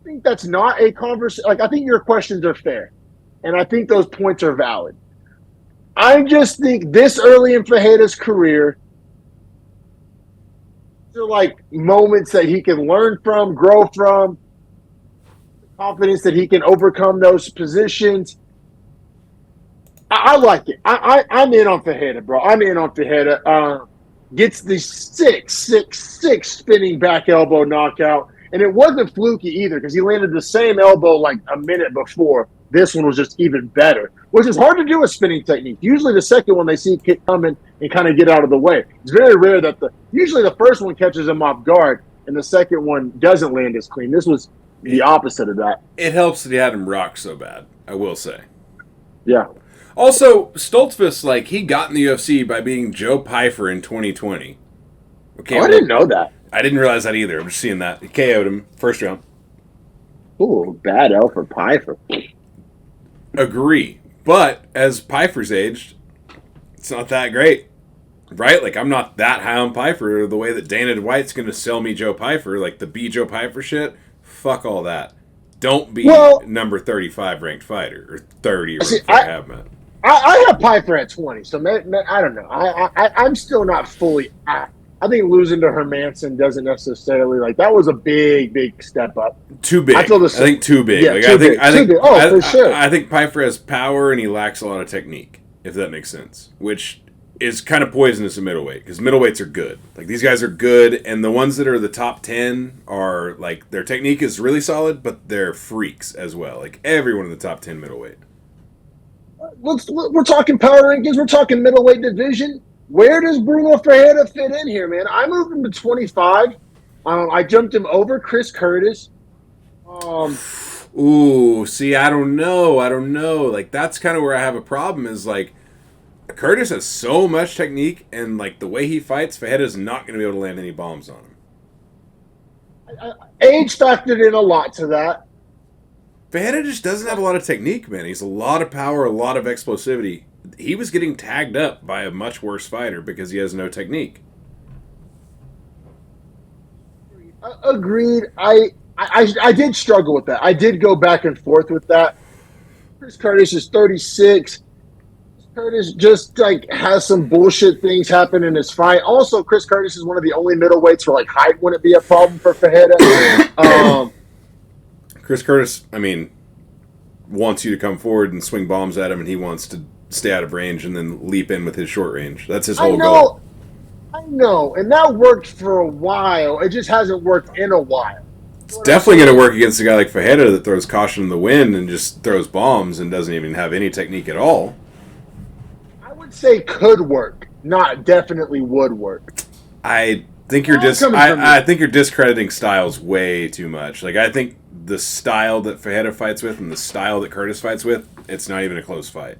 think that's not a conversation. Like, I think your questions are fair, and I think those points are valid. I just think this early in Fajeda's career, they're like moments that he can learn from, grow from, confidence that he can overcome those positions. I like it. I'm in on Fajeda, bro. I'm in on Fajeda. Gets the 6-6-6 spinning back elbow knockout. And it wasn't fluky either because he landed the same elbow like a minute before. This one was just even better, which is hard to do with spinning technique. Usually the second one they see kick coming and kind of get out of the way. It's very rare that usually the first one catches him off guard. and the second one doesn't land as clean. This was the opposite of that. It helps that he had him rock so bad, I will say. Yeah. Also, Stoltzfus, like, he got in the UFC by beating Joe Pyfer in 2020. Okay, I didn't know that. I didn't realize that either. I'm just seeing that. He KO'd him first round. Ooh, bad L for Pyfer. Agree. But as Pyfer's aged, it's not that great. Right? Like, I'm not that high on Pyfer the way that Dana White's going to sell me Joe Pyfer. Like, the B Joe Pyfer shit, fuck all that. Don't be number 35 ranked fighter. Or 30 or whatever I have, man. I have Pyfer at 20, so I don't know. I'm still not fully... I think losing to Hermanson doesn't necessarily like that was a big step up. Too big. I think too big. Yeah, like, too big. I think for sure. I think Pyfer has power and he lacks a lot of technique, if that makes sense. Which is kind of poisonous in middleweight because middleweights are good. Like these guys are good, and the ones that are the top 10 are like their technique is really solid, but they're freaks as well. Like everyone in the top 10 middleweight. We're talking power rankings. We're talking middleweight division. Where does Bruno Ferreira fit in here, man? I moved him to 25. I jumped him over Chris Curtis. Ooh, see, I don't know. Like, that's kind of where I have a problem is, like, Curtis has so much technique, and, like, the way he fights, Ferreira's not going to be able to land any bombs on him. Age factored in a lot to that. Ferreira just doesn't have a lot of technique, man. He's a lot of power, a lot of explosivity. He was getting tagged up by a much worse fighter because he has no technique. Agreed. I did struggle with that. I did go back and forth with that. Chris Curtis is 36. Curtis just like has some bullshit things happen in his fight. Also, Chris Curtis is one of the only middleweights where like height wouldn't be a problem for Ferreira. Chris Curtis, I mean, wants you to come forward and swing bombs at him, and he wants to stay out of range and then leap in with his short range. That's his whole goal. I know, and that worked for a while. It just hasn't worked in a while. It's definitely going to work against a guy like Ferreira that throws caution in the wind and just throws bombs and doesn't even have any technique at all. I would say could work, not definitely would work. I think you're I think you're discrediting Styles way too much. Like I think the style that Ferreira fights with and the style that Curtis fights with, it's not even a close fight.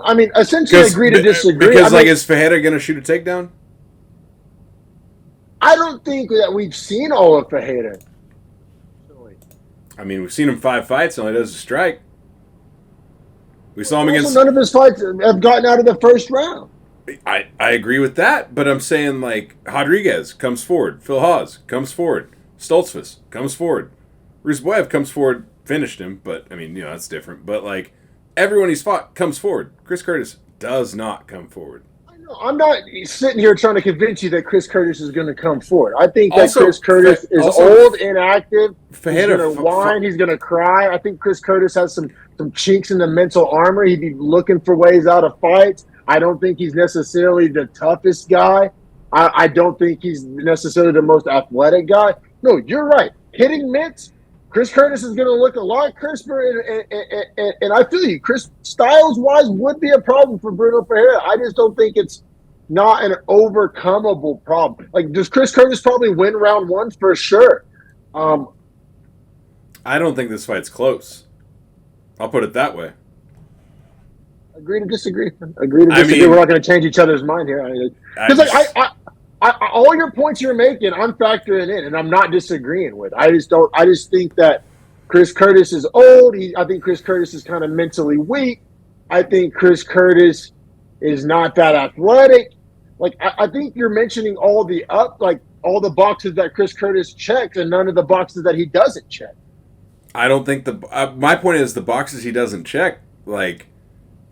I mean, essentially agree to disagree. Because, is Ferreira going to shoot a takedown? I don't think that we've seen all of Ferreira. I mean, we've seen him 5 fights, and all he does is strike. We saw him against... None of his fights have gotten out of the first round. I agree with that, but I'm saying, like, Rodriguez comes forward. Phil Hawes comes forward. Stoltzfus comes forward. Rizboyev comes forward, finished him, but, I mean, that's different. But, like... Everyone he's fought comes forward. Chris Curtis does not come forward. I know. I'm not sitting here trying to convince you that Chris Curtis is going to come forward. I think that Chris Curtis is old, inactive. He's going to whine. He's going to cry. I think Chris Curtis has some chinks in the mental armor. He'd be looking for ways out of fights. I don't think he's necessarily the toughest guy. I don't think he's necessarily the most athletic guy. No, you're right. Hitting mitts. Chris Curtis is going to look a lot crisper, and I feel you. Chris, styles-wise, would be a problem for Bruno Ferreira. I just don't think it's not an overcomable problem. Like, does Chris Curtis probably win round 1? For sure. I don't think this fight's close. I'll put it that way. Agree to disagree. Agree to disagree. We're not going to change each other's mind here. Because all your points you're making, I'm factoring in, and I'm not disagreeing with. I just think that Chris Curtis is old. I think Chris Curtis is kind of mentally weak. I think Chris Curtis is not that athletic. Like I think you're mentioning all the boxes that Chris Curtis checks, and none of the boxes that he doesn't check. I don't think my point is the boxes he doesn't check. Like,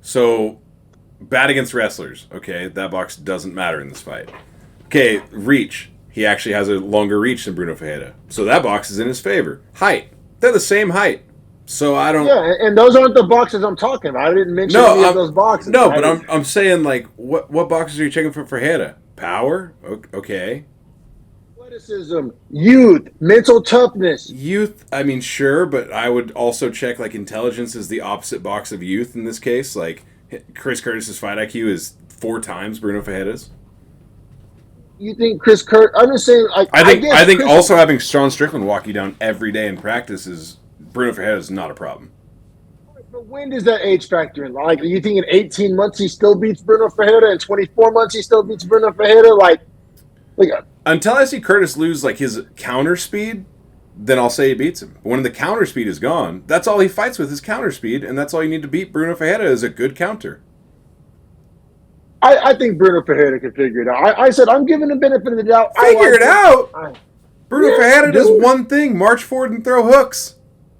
so bad against wrestlers. Okay, that box doesn't matter in this fight. Okay, reach. He actually has a longer reach than Bruno Ferreira. So that box is in his favor. Height. They're the same height. So I don't... Yeah, and those aren't the boxes I'm talking about. I didn't mention any of those boxes. No, but I'm saying, like, what boxes are you checking for Ferreira? Power? Okay. Athleticism, youth, mental toughness. Youth, I mean, sure, but I would also check, like, intelligence is the opposite box of youth in this case. Like, Chris Curtis's fight IQ is 4 times Bruno Ferreira's. You think Chris Curtis? I'm just saying. I guess I think Chris. also having Sean Strickland walk you down every day in practice is Bruno Ferreira is not a problem. But when does that age factor in? Like, you think in 18 months he still beats Bruno Ferreira? In 24 months he still beats Bruno Ferreira? Like Until I see Curtis lose like his counter speed, then I'll say he beats him. But when the counter speed is gone, that's all he fights with is counter speed, and that's all you need to beat Bruno Ferreira is a good counter. I think Bruno Ferreira can figure it out. I said I'm giving him benefit of the doubt. Figure it out. Bruno Yes, Ferreira does dude. one thing: march forward and throw hooks.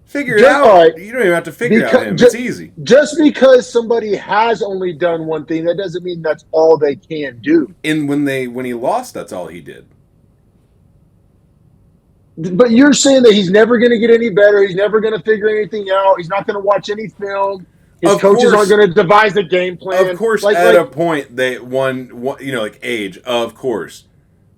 Figure it Just, out. all right, You don't even have to figure it out him. It's easy. Just because somebody has only done one thing, that doesn't mean that's all they can do. And when he lost, that's all he did. But you're saying that he's never going to get any better. He's never going to figure anything out. He's not going to watch any film. His coaches aren't going to devise the game plan. Of course, at a point they won, like age, of course.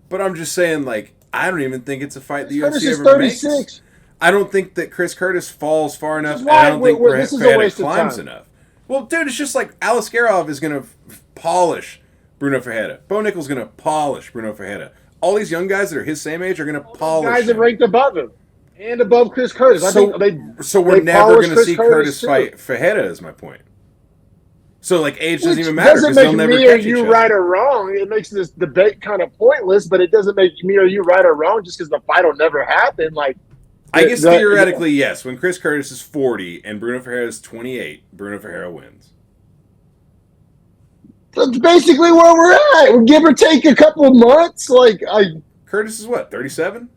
But I'm just saying, like, I don't even think it's a fight the UFC ever makes. I don't think that Chris Curtis falls far enough, and I don't think Ferreira climbs enough. Well, dude, it's just like Alaskarov is going to polish Bruno Ferreira. Bo Nickel's going to polish Bruno Ferreira. All these young guys that are his same age are going to polish guys that ranked above him and above Chris Curtis. So we're never going to see Curtis fight Ferreira, is my point. So, like, age doesn't even matter because they'll never catch each other. Doesn't make me or you right or wrong. It makes this debate kind of pointless, but it doesn't make me or you right or wrong just because the fight will never happen. Like, I guess theoretically, yes. When Chris Curtis is 40 and Bruno Ferreira is 28, Bruno Ferreira wins. That's basically where we're at. Give or take a couple of months. Curtis is what, 37?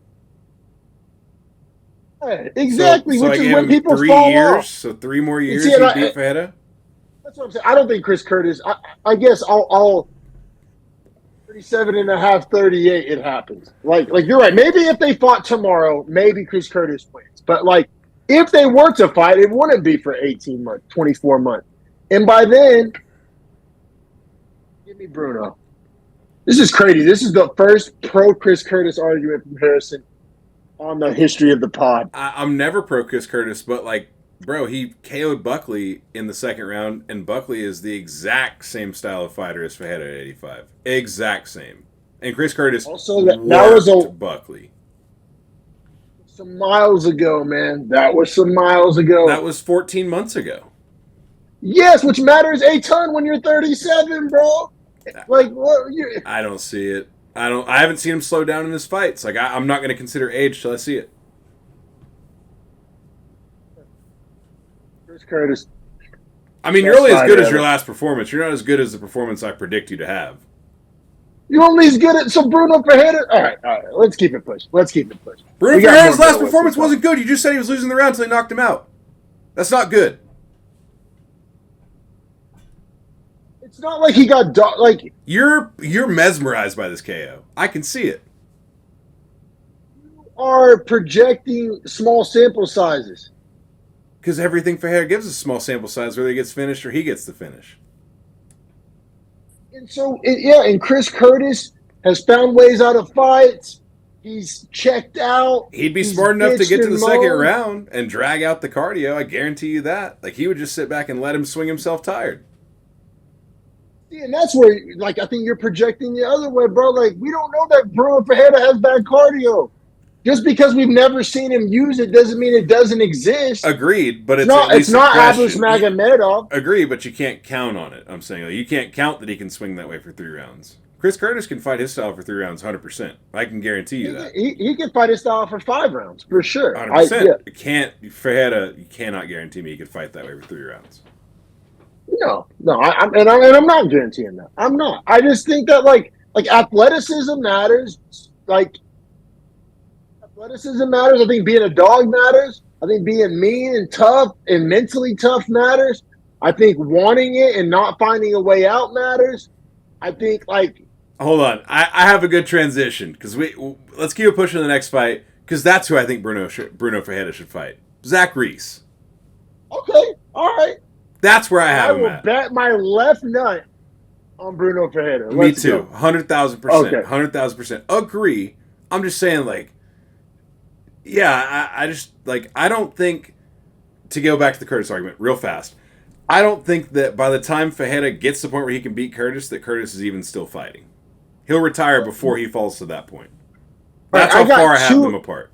Exactly, so which is when people fall off. So 3 more years he beat Ferreira? That's what I'm saying. I don't think Chris Curtis. I guess I'll 37 and a half, 38, it happens. Like you're right. Maybe if they fought tomorrow, maybe Chris Curtis wins. But, like, if they were to fight, it wouldn't be for 18 months, 24 months. And by then, give me Bruno. This is crazy. This is the first pro-Chris Curtis argument from Harrison on the history of the pod. I'm never pro-Chris Curtis, but, like, bro, he KO'd Buckley in the second round, and Buckley is the exact same style of fighter as Ferreira at 85. Exact same. And Chris Curtis also that was Buckley. Some miles ago, man. That was some miles ago. That was 14 months ago. Yes, which matters a ton when you're 37, bro. Like, what? I don't see it. I haven't seen him slow down in his fights. Like, I'm not going to consider age till I see it. Chris Curtis. I mean, you're only as good as your last performance. You're not as good as the performance I predict you to have. You're only as good at Bruno Ferreira. All right. Let's keep it pushing. Bruno Ferreira's last performance wasn't good. You just said he was losing the round until he knocked him out. That's not good. It's not like he got like you're mesmerized by this KO. I can see it. You are projecting small sample sizes. Because everything Ferreira gives a small sample size, whether he gets finished or he gets the finish. And so, and Chris Curtis has found ways out of fights. He's checked out. He'd be smart enough to get to the second round and drag out the cardio. I guarantee you that. Like, he would just sit back and let him swing himself tired. Yeah, and that's where, like, I think you're projecting the other way, bro. Like, we don't know that Bruno Ferreira has bad cardio. Just because we've never seen him use it doesn't mean it doesn't exist. Agreed, but it's not Abus Magomedov. Agreed, but you can't count on it. I'm saying, like, you can't count that he can swing that way for 3 rounds. Chris Curtis can fight his style for 3 rounds 100%. I can guarantee you that. He can fight his style for 5 rounds, for sure. 100%. Ferreira, you cannot guarantee me he could fight that way for 3 rounds. No, I'm not guaranteeing that. I'm not. I just think that like athleticism matters. Like, athleticism matters. I think being a dog matters. I think being mean and tough and mentally tough matters. I think wanting it and not finding a way out matters. I think, like... Hold on. I have a good transition, because let's keep pushing the next fight, because that's who I think Bruno Ferreira should fight. Zach Reese. Okay, all right. That's where I have him at. I will bet my left nut on Bruno Ferreira. Me too. 100,000%. Okay. 100,000%. Agree. I'm just saying, like... Yeah, I just, like, I don't think... To go back to the Curtis argument real fast... I don't think that by the time Ferreira gets to the point where he can beat Curtis, that Curtis is even still fighting. He'll retire before he falls to that point. That's how far I have them apart.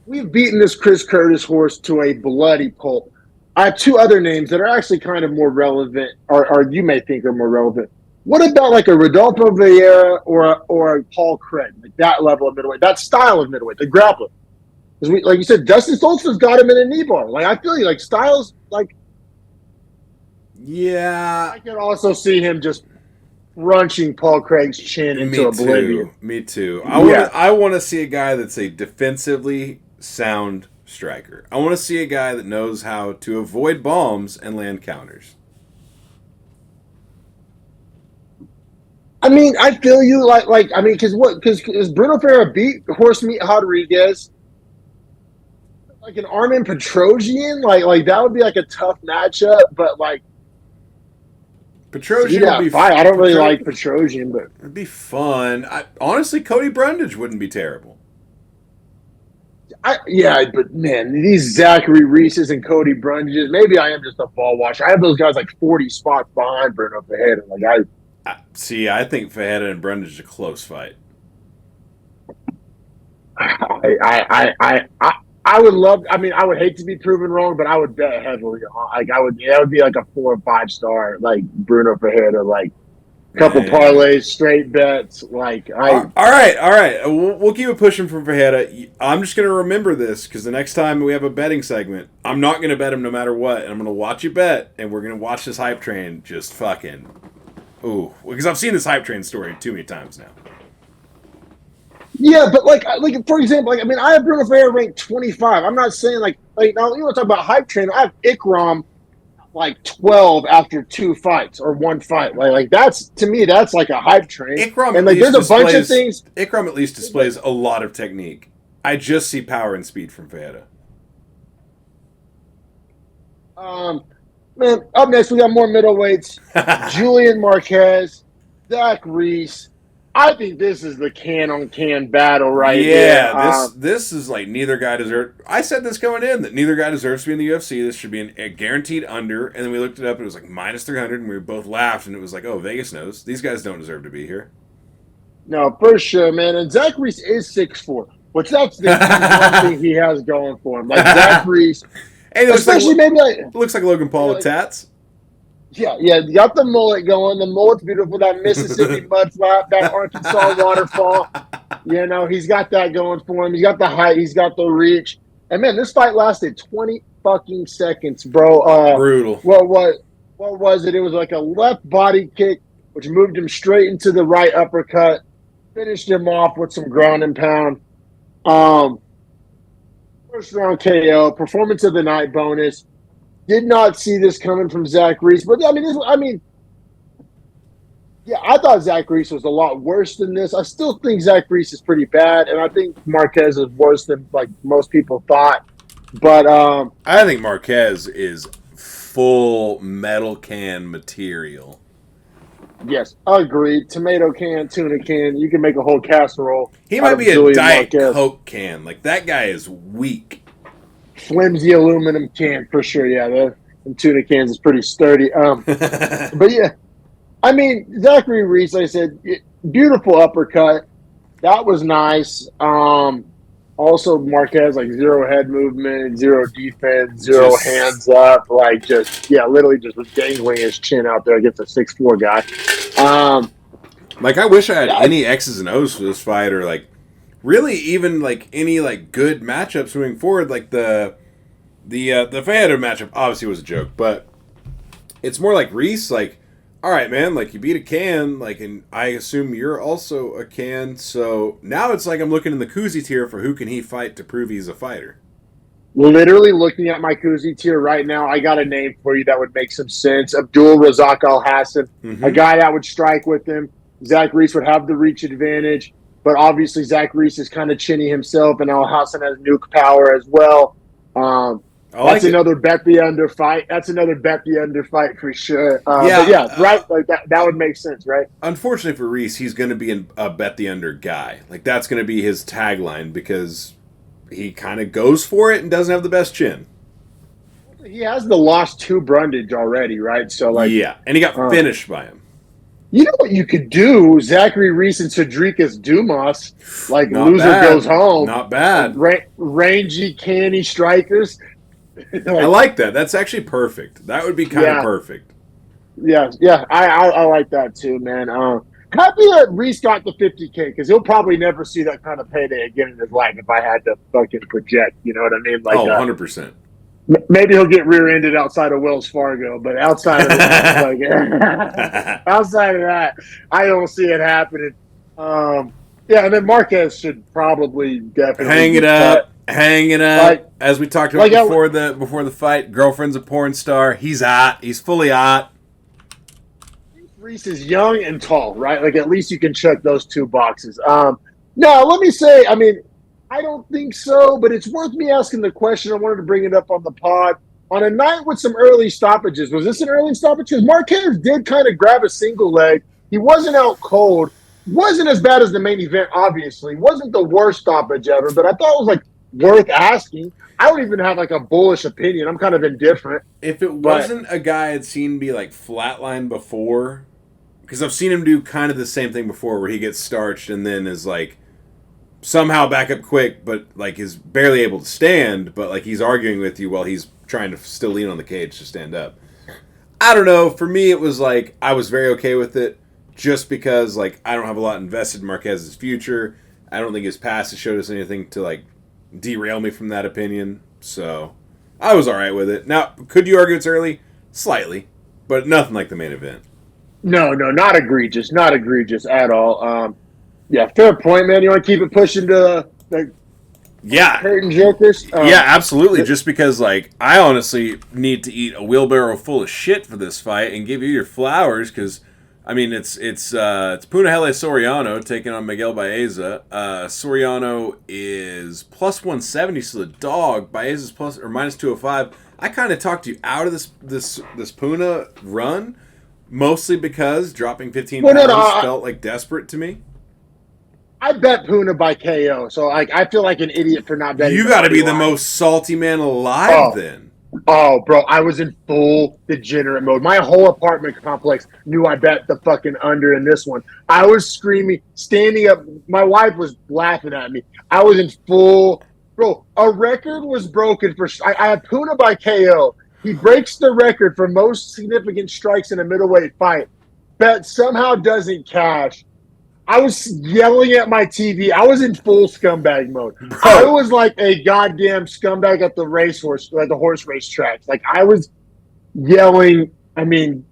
We've beaten this Chris Curtis horse to a bloody pulp. I have two other names that are actually kind of more relevant, or you may think are more relevant. What about like a Rodolfo Vieira or a Paul Craig, like that level of middleweight, that style of middleweight, the grappler? Because like you said, Dustin Stoltzfus got him in a knee bar. Like I feel like styles, like yeah, I could also see him just crunching Paul Craig's chin into oblivion. Me too. I want to see a guy that's a defensively sound striker. I want to see a guy that knows how to avoid bombs and land counters. I mean, I feel you. Because Bruno Ferreira beat Horsemeat Rodriguez, like an Armin Petrosian, like that would be like a tough matchup. But like Petrosian would be fine. I don't really like Petrosian, but it'd be fun. Honestly, Cody Brundage wouldn't be terrible. But man, these Zachary Reeses and Cody Brundages. Maybe I am just a ball watcher. I have those guys like 40 spots behind Bruno Ferreira. Like I think Fajeda and Brundage is a close fight. I would love. I mean, I would hate to be proven wrong, but I would bet heavily on. Like that would be like a 4 or 5 star, like Bruno Fajeda, like a couple parlays, straight bets. All right. We'll keep it pushing for Fajeda. I'm just gonna remember this because the next time we have a betting segment, I'm not gonna bet him no matter what, and I'm gonna watch you bet, and we're gonna watch this hype train just fucking. Ooh, because I've seen this hype train story too many times now. Yeah, but like for example, I mean, I have Bruno Ferreira ranked 25. I'm not saying like now you want to talk about hype train. I have Ikram like 12 after 2 fights or 1 fight. Like that's to me that's like a hype train. Ikram and like there's a bunch of things. Ikram at least displays a lot of technique. I just see power and speed from Fajeda. Man, up next we got more middleweights. Julian Marquez, Zach Reese. I think this is the can-on-can battle right here. Yeah, this is like neither guy deserves... I said this going in, that neither guy deserves to be in the UFC. This should be a guaranteed under. And then we looked it up, and it was like minus 300, and we both laughed, and it was like, oh, Vegas knows. These guys don't deserve to be here. No, for sure, man. And Zach Reese is 6'4", which that's the one thing he has going for him. Like, Zach Reese... Hey, looks like Logan Paul with tats. Yeah, you got the mullet going. The mullet's beautiful. That Mississippi mud flap, that Arkansas waterfall. You know, he's got that going for him. He's got the height. He's got the reach. And, man, this fight lasted 20 fucking seconds, bro. Brutal. What was it? It was like a left body kick, which moved him straight into the right uppercut. Finished him off with some ground and pound. First round KO, performance of the night bonus. Did not see this coming from Zach Reese, but I thought Zach Reese was a lot worse than this. I still think Zach Reese is pretty bad, and I think Marquez is worse than like most people thought. But I think Marquez is full metal can material. Yes, agreed. Tomato can, tuna can. You can make a whole casserole. He might be a Diet Coke can. Like, that guy is weak. Flimsy aluminum can, for sure. Yeah, the tuna cans is pretty sturdy. But, yeah. I mean, Zachary Reese, like I said, beautiful uppercut. That was nice. Also, Marquez, like, zero head movement, zero defense, zero hands up. Like, literally just was dangling his chin out there against a 6'4" guy. Like, I wish I had any X's and O's for this fight, or, like, really even, like, any, like, good matchups moving forward. Like, the Fajeda matchup obviously was a joke, but it's more like Reese, like, all right, man, like, you beat a can, like, and I assume you're also a can, so now it's like I'm looking in the koozie tier for who can he fight to prove he's a fighter. Literally looking at my koozie tier right now, I got a name for you that would make some sense. Abdul Razak Al Hassan, a guy that would strike with him. Zach Reese would have the reach advantage, but obviously Zach Reese is kind of chinny himself, and Al Hassan has nuke power as well. That's another bet the under fight. That's another bet the under fight for sure. Right. Like that would make sense, right? Unfortunately for Reese, he's going to be a bet the under guy. Like, that's going to be his tagline because he kind of goes for it and doesn't have the best chin. He has the lost to Brundage already, right? So, like, yeah, and he got finished by him. You know what you could do? Zachary Reese and Cedricus Dumas, like Not loser bad. goes home, Not bad. rangy, canny strikers. I Like, like that. That's actually perfect. That would be kind of yeah, perfect. yeah. I like that too, man. Happy that Reese got the 50K because he'll probably never see that kind of payday again in his life. If I had to fucking project, you know what I mean? Like, Oh, 100%. maybe he'll get rear-ended outside of Wells Fargo, but outside of that, like outside of that, I don't see it happening. Yeah, and then Marquez should probably definitely Hang it be cut. up. Hang it Like, up. As we talked about like before the fight, girlfriend's a porn star. He's hot. He's fully hot. Reese is young and tall, right? Like at least you can check those two boxes. No, let me say, I mean, I don't think so, but it's worth me asking the question. I wanted to bring it up on the pod. On a night with some early stoppages, was this an early stoppage? Because Marquez did kind of grab a single leg. He wasn't out cold. Wasn't as bad as the main event, obviously. Wasn't the worst stoppage ever, but I thought it was like worth asking. I don't even have like a bullish opinion. I'm kind of indifferent. If it But wasn't a guy I'd seen be like flatline before, because I've seen him do kind of the same thing before where he gets starched and then is like somehow back up quick, but like is barely able to stand, but like he's arguing with you while he's trying to still lean on the cage to stand up. I don't know. For me, it was like I was very okay with it just because like I don't have a lot invested in Marquez's future. I don't think his past has showed us anything to like derail me from that opinion. So I was all right with it. Now, could you argue it's early? Slightly, but nothing like the main event. no, not egregious. Not egregious at all. Yeah, fair point, man. You want to keep it pushing to the Yeah, curtain jokers? yeah, absolutely. Just because, like, I honestly need to eat a wheelbarrow full of shit for this fight and give you your flowers because, I mean, it's Punahele Soriano taking on Miguel Baeza. Soriano is plus 170, so the dog. Baeza's plus or minus 205. I kind of talked you out of this Puna run, mostly because dropping 15 well, pounds felt like desperate to me. I bet Puna by KO, so like I feel like an idiot for not betting. You got to be the most salty man alive, Oh, then. oh, bro, I was in full degenerate mode. My whole apartment complex knew I bet the fucking under in this one. I was screaming, standing up. My wife was laughing at me. I was in full. Bro, a record was broken for. I had Puna by KO. He breaks the record for most significant strikes in a middleweight fight. Bet somehow doesn't cash. I was yelling at my TV. I was in full scumbag mode. I Bro, was like a goddamn scumbag at the racehorse, at the horse race tracks. Like I was yelling. I mean,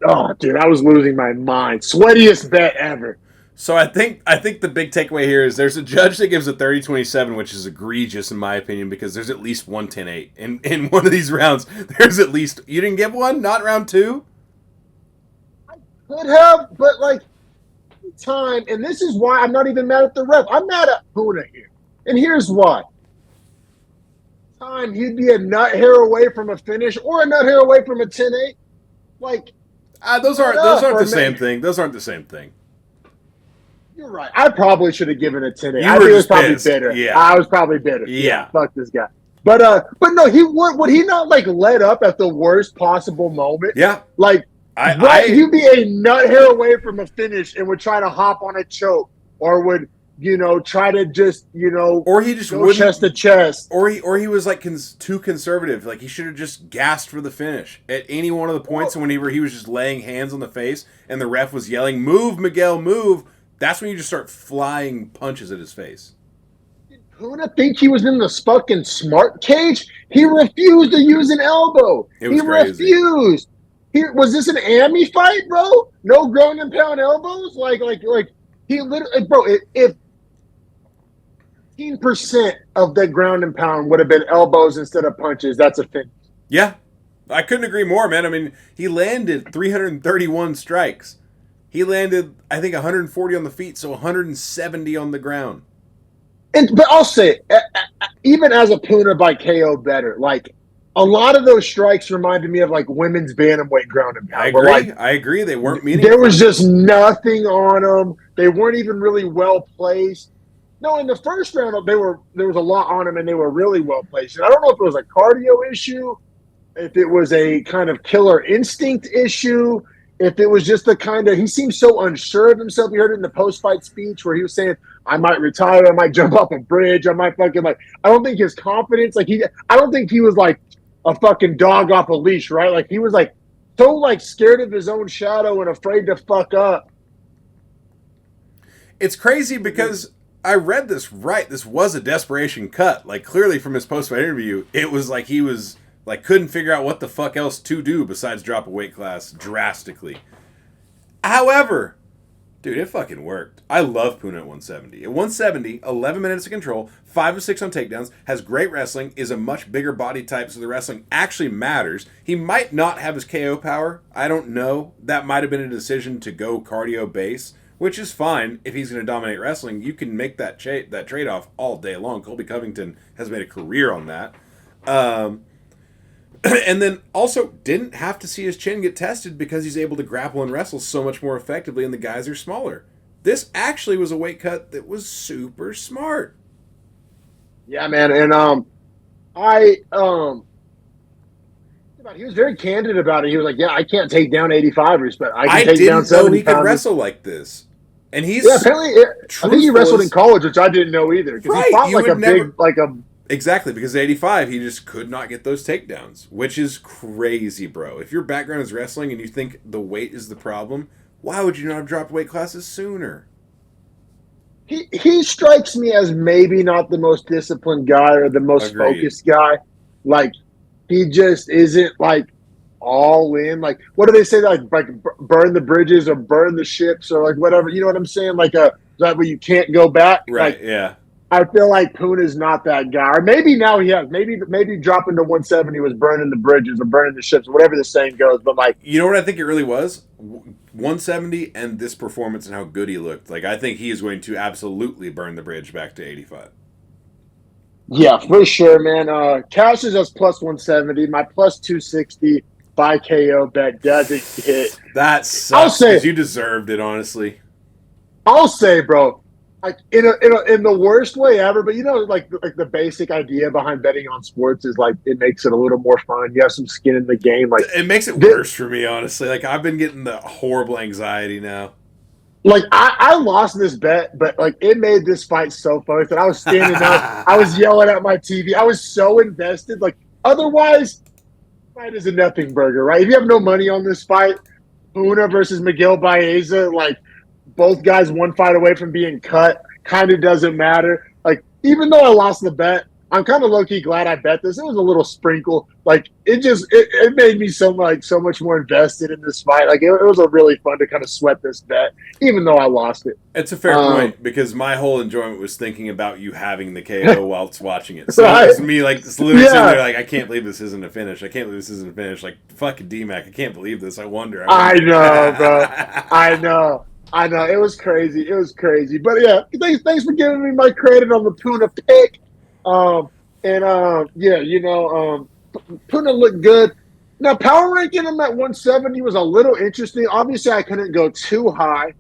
oh, dude, I was losing my mind. Sweatiest bet ever. so I think the big takeaway here is there's a judge that gives a 30-27, which is egregious in my opinion because there's at least one 10-8 in one of these rounds. There's at least you didn't give one, not round two. Could have, but like time, and this is why I'm not even mad at the ref. I'm mad at Puna here, and here's why. Time he'd be a nut hair away from a finish or a nut hair away from a 10-8. Like Those aren't the same thing. Those aren't the same thing. You're right. I probably should have given it 10-8. You I were think it was just probably pissed. bitter. Yeah. I was probably bitter. Yeah. Fuck this guy. But no, he would he not like let up at the worst possible moment? Yeah. Like he'd be a nut hair away from a finish and would try to hop on a choke or would try to just or he just go wouldn't chest to chest. or he was like too conservative. Like he should have just gassed for the finish at any one of the points. And whenever he was just laying hands on the face and the ref was yelling, "Move, Miguel, move!" That's when you just start flying punches at his face. Did Puna think he was in the fucking smart cage? He refused to use an elbow. It was He crazy. refused. Was this an Amy fight, bro? No ground and pound elbows? Like he literally, bro. If 15% of the ground and pound would have been elbows instead of punches, that's a finish. Yeah, I couldn't agree more, man. I mean, he landed 331 strikes. He landed, I think, 140 on the feet, so 170 on the ground. But I'll say, even as a Puna by KO better, like a lot of those strikes reminded me of like women's bantamweight ground and pound. I agree. Like, I agree. They weren't meaningful. there was just nothing on them. They weren't even really well placed. No, in the first round, there was a lot on them, and they were really well placed. And I don't know if it was a cardio issue, if it was a kind of killer instinct issue. if it was just the kind of, he seems so unsure of himself. You heard it in the post-fight speech where he was saying, I might retire, I might jump off a bridge, I might fucking like, I don't think his confidence, I don't think he was like a fucking dog off a leash, right? Like he was like so like scared of his own shadow and afraid to fuck up. It's crazy because I read this right. This was a desperation cut. Like clearly from his post-fight interview, it was like he was like couldn't figure out what the fuck else to do besides drop a weight class drastically. However, dude, it fucking worked. I love Puna at 170. At 170, 11 minutes of control, 5 of 6 on takedowns, has great wrestling, is a much bigger body type, so the wrestling actually matters. He might not have his KO power. I don't know. That might have been a decision to go cardio base, which is fine. If he's going to dominate wrestling, you can make that trade-off all day long. Colby Covington has made a career on that. And then also didn't have to see his chin get tested because he's able to grapple and wrestle so much more effectively and the guys are smaller. This actually was a weight cut that was super smart. Yeah, man. And he was very candid about it. He was like, yeah, I can't take down 85ers, but I can take down 70 know he could pounders. wrestle like this. And he's apparently I think he wrestled in college, which I didn't know either. Because he fought like a big Exactly, because at 85, he just could not get those takedowns, which is crazy, bro. If your background is wrestling and you think the weight is the problem, why would you not have dropped weight classes sooner? He strikes me as maybe not the most disciplined guy or the most focused guy. Like, he just isn't, like, all in. Like, what do they say? Like burn the bridges or burn the ships or, like, whatever. You know what I'm saying? Like, that way you can't go back. Right, like, yeah. I feel like Puna's not that guy. Or maybe now he has. Maybe dropping to 170 was burning the bridges or burning the ships, whatever the saying goes. But like, you know what I think it really was? 170 and this performance and how good he looked. Like, I think he is going to absolutely burn the bridge back to 85. Yeah, for sure, man. Cash is us plus 170. My plus 260 by KO bet doesn't hit. That sucks because you deserved it, honestly. I'll say, bro. Like in the worst way ever, but you know, like the basic idea behind betting on sports is like it makes it a little more fun. You have some skin in the game. Like it makes it worse for me, honestly. Like I've been getting the horrible anxiety now. Like I lost this bet, but like it made this fight so fun that I was standing up, I was yelling at my TV. I was so invested. Like otherwise, fight is a nothing burger, right? If you have no money on this fight, Puna versus Miguel Baeza, like. Both guys one fight away from being cut. Kind of doesn't matter. Like, even though I lost the bet, I'm kind of low-key glad I bet this. It was a little sprinkle. Like, it made me so much more invested in this fight. Like, it was a really fun to kind of sweat this bet, even though I lost it. It's a fair point, because my whole enjoyment was thinking about you having the KO whilst watching it. So right. It's me, like, literally sitting there like, I can't believe this isn't a finish. I can't believe this isn't a finish. Like, fucking D-Mac, I can't believe this. I wonder. I know, bro. I know. It was crazy. But yeah, thanks for giving me my credit on the Puna pick. Puna looked good. Now, power ranking him at 170 was a little interesting. Obviously, I couldn't go too high.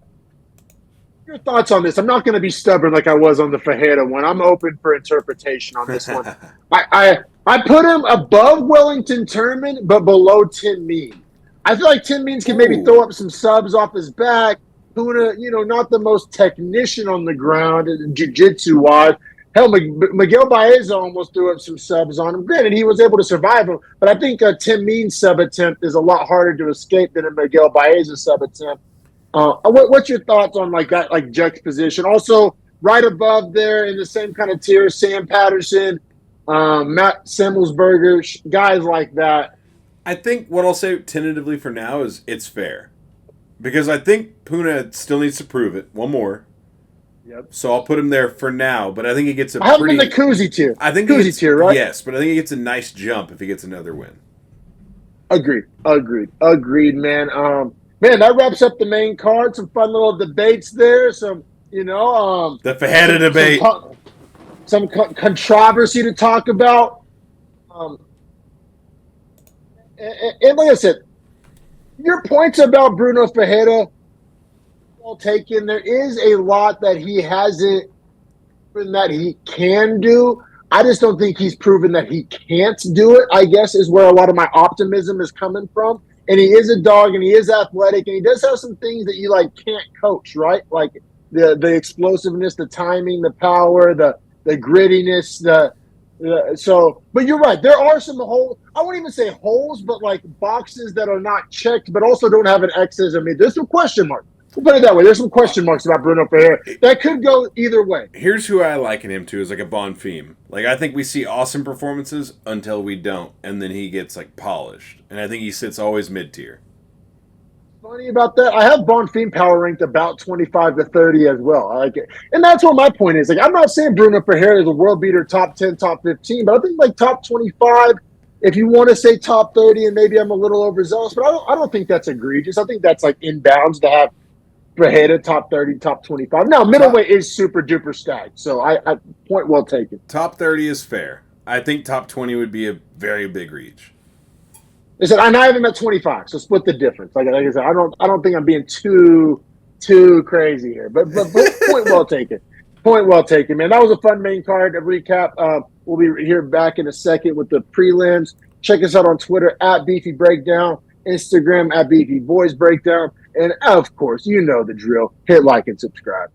Your thoughts on this? I'm not going to be stubborn like I was on the Fajeda one. I'm open for interpretation on this one. I put him above Wellington Turman, but below Tim Mean. I feel like Tim Means can maybe throw up some subs off his back. Puna, not the most technician on the ground, jiu-jitsu wise. Hell, Miguel Baeza almost threw up some subs on him. Granted, he was able to survive him, but I think Tim Mean's sub attempt is a lot harder to escape than a Miguel Baeza sub attempt. What's your thoughts on like that, like juxtaposition? Also, right above there in the same kind of tier, Sam Patterson, Matt Semmelsberger, guys like that. I think what I'll say tentatively for now is it's fair. Because I think Puna still needs to prove it. One more. Yep. So I'll put him there for now, but I think he gets a I have him in the Koozie tier. I think Koozie tier, right? Yes, but I think he gets a nice jump if he gets another win. Agreed, man. Man, that wraps up the main card. Some fun little debates there. Some, the Fajeda debate. Some controversy to talk about. And like I said, your points about Bruno Fajeda, well taken. There is a lot that he hasn't proven that he can do. I just don't think he's proven that he can't do it, I guess, is where a lot of my optimism is coming from. and he is a dog, and he is athletic, and he does have some things that you like can't coach, right? Like the explosiveness, the timing, the power, the grittiness, but you're right. There are some holes. I wouldn't even say holes, but like boxes that are not checked, but also don't have an X's. I mean, there's some question marks. We'll put it that way. There's some question marks about Bruno Ferreira. That could go either way. Here's who I liken him to, is like a Bonfim. Like, I think we see awesome performances until we don't, and then he gets like polished. And I think he sits always mid tier. Funny about that, I have Bonfim power ranked about 25 to 30 as well. I like it. And that's what my point is. Like, I'm not saying Bruno Ferreira is a world beater, top 10, top 15, but I think like top 25, if you want to say top 30, and maybe I'm a little overzealous, but I don't think that's egregious. I think that's like in bounds to have Ferreira top 30, top 25. Now, middleweight is super duper stacked. So I point well taken. Top 30 is fair. I think top 20 would be a very big reach. They said I have him at 25, so split the difference. Like I said, I don't think I'm being too crazy here, but point well taken. Point well taken, man. That was a fun main card. A recap. We'll be here back in a second with the prelims. Check us out on Twitter at Beefy Breakdown, Instagram at Beefy Boys Breakdown, and of course, you know the drill. Hit like and subscribe.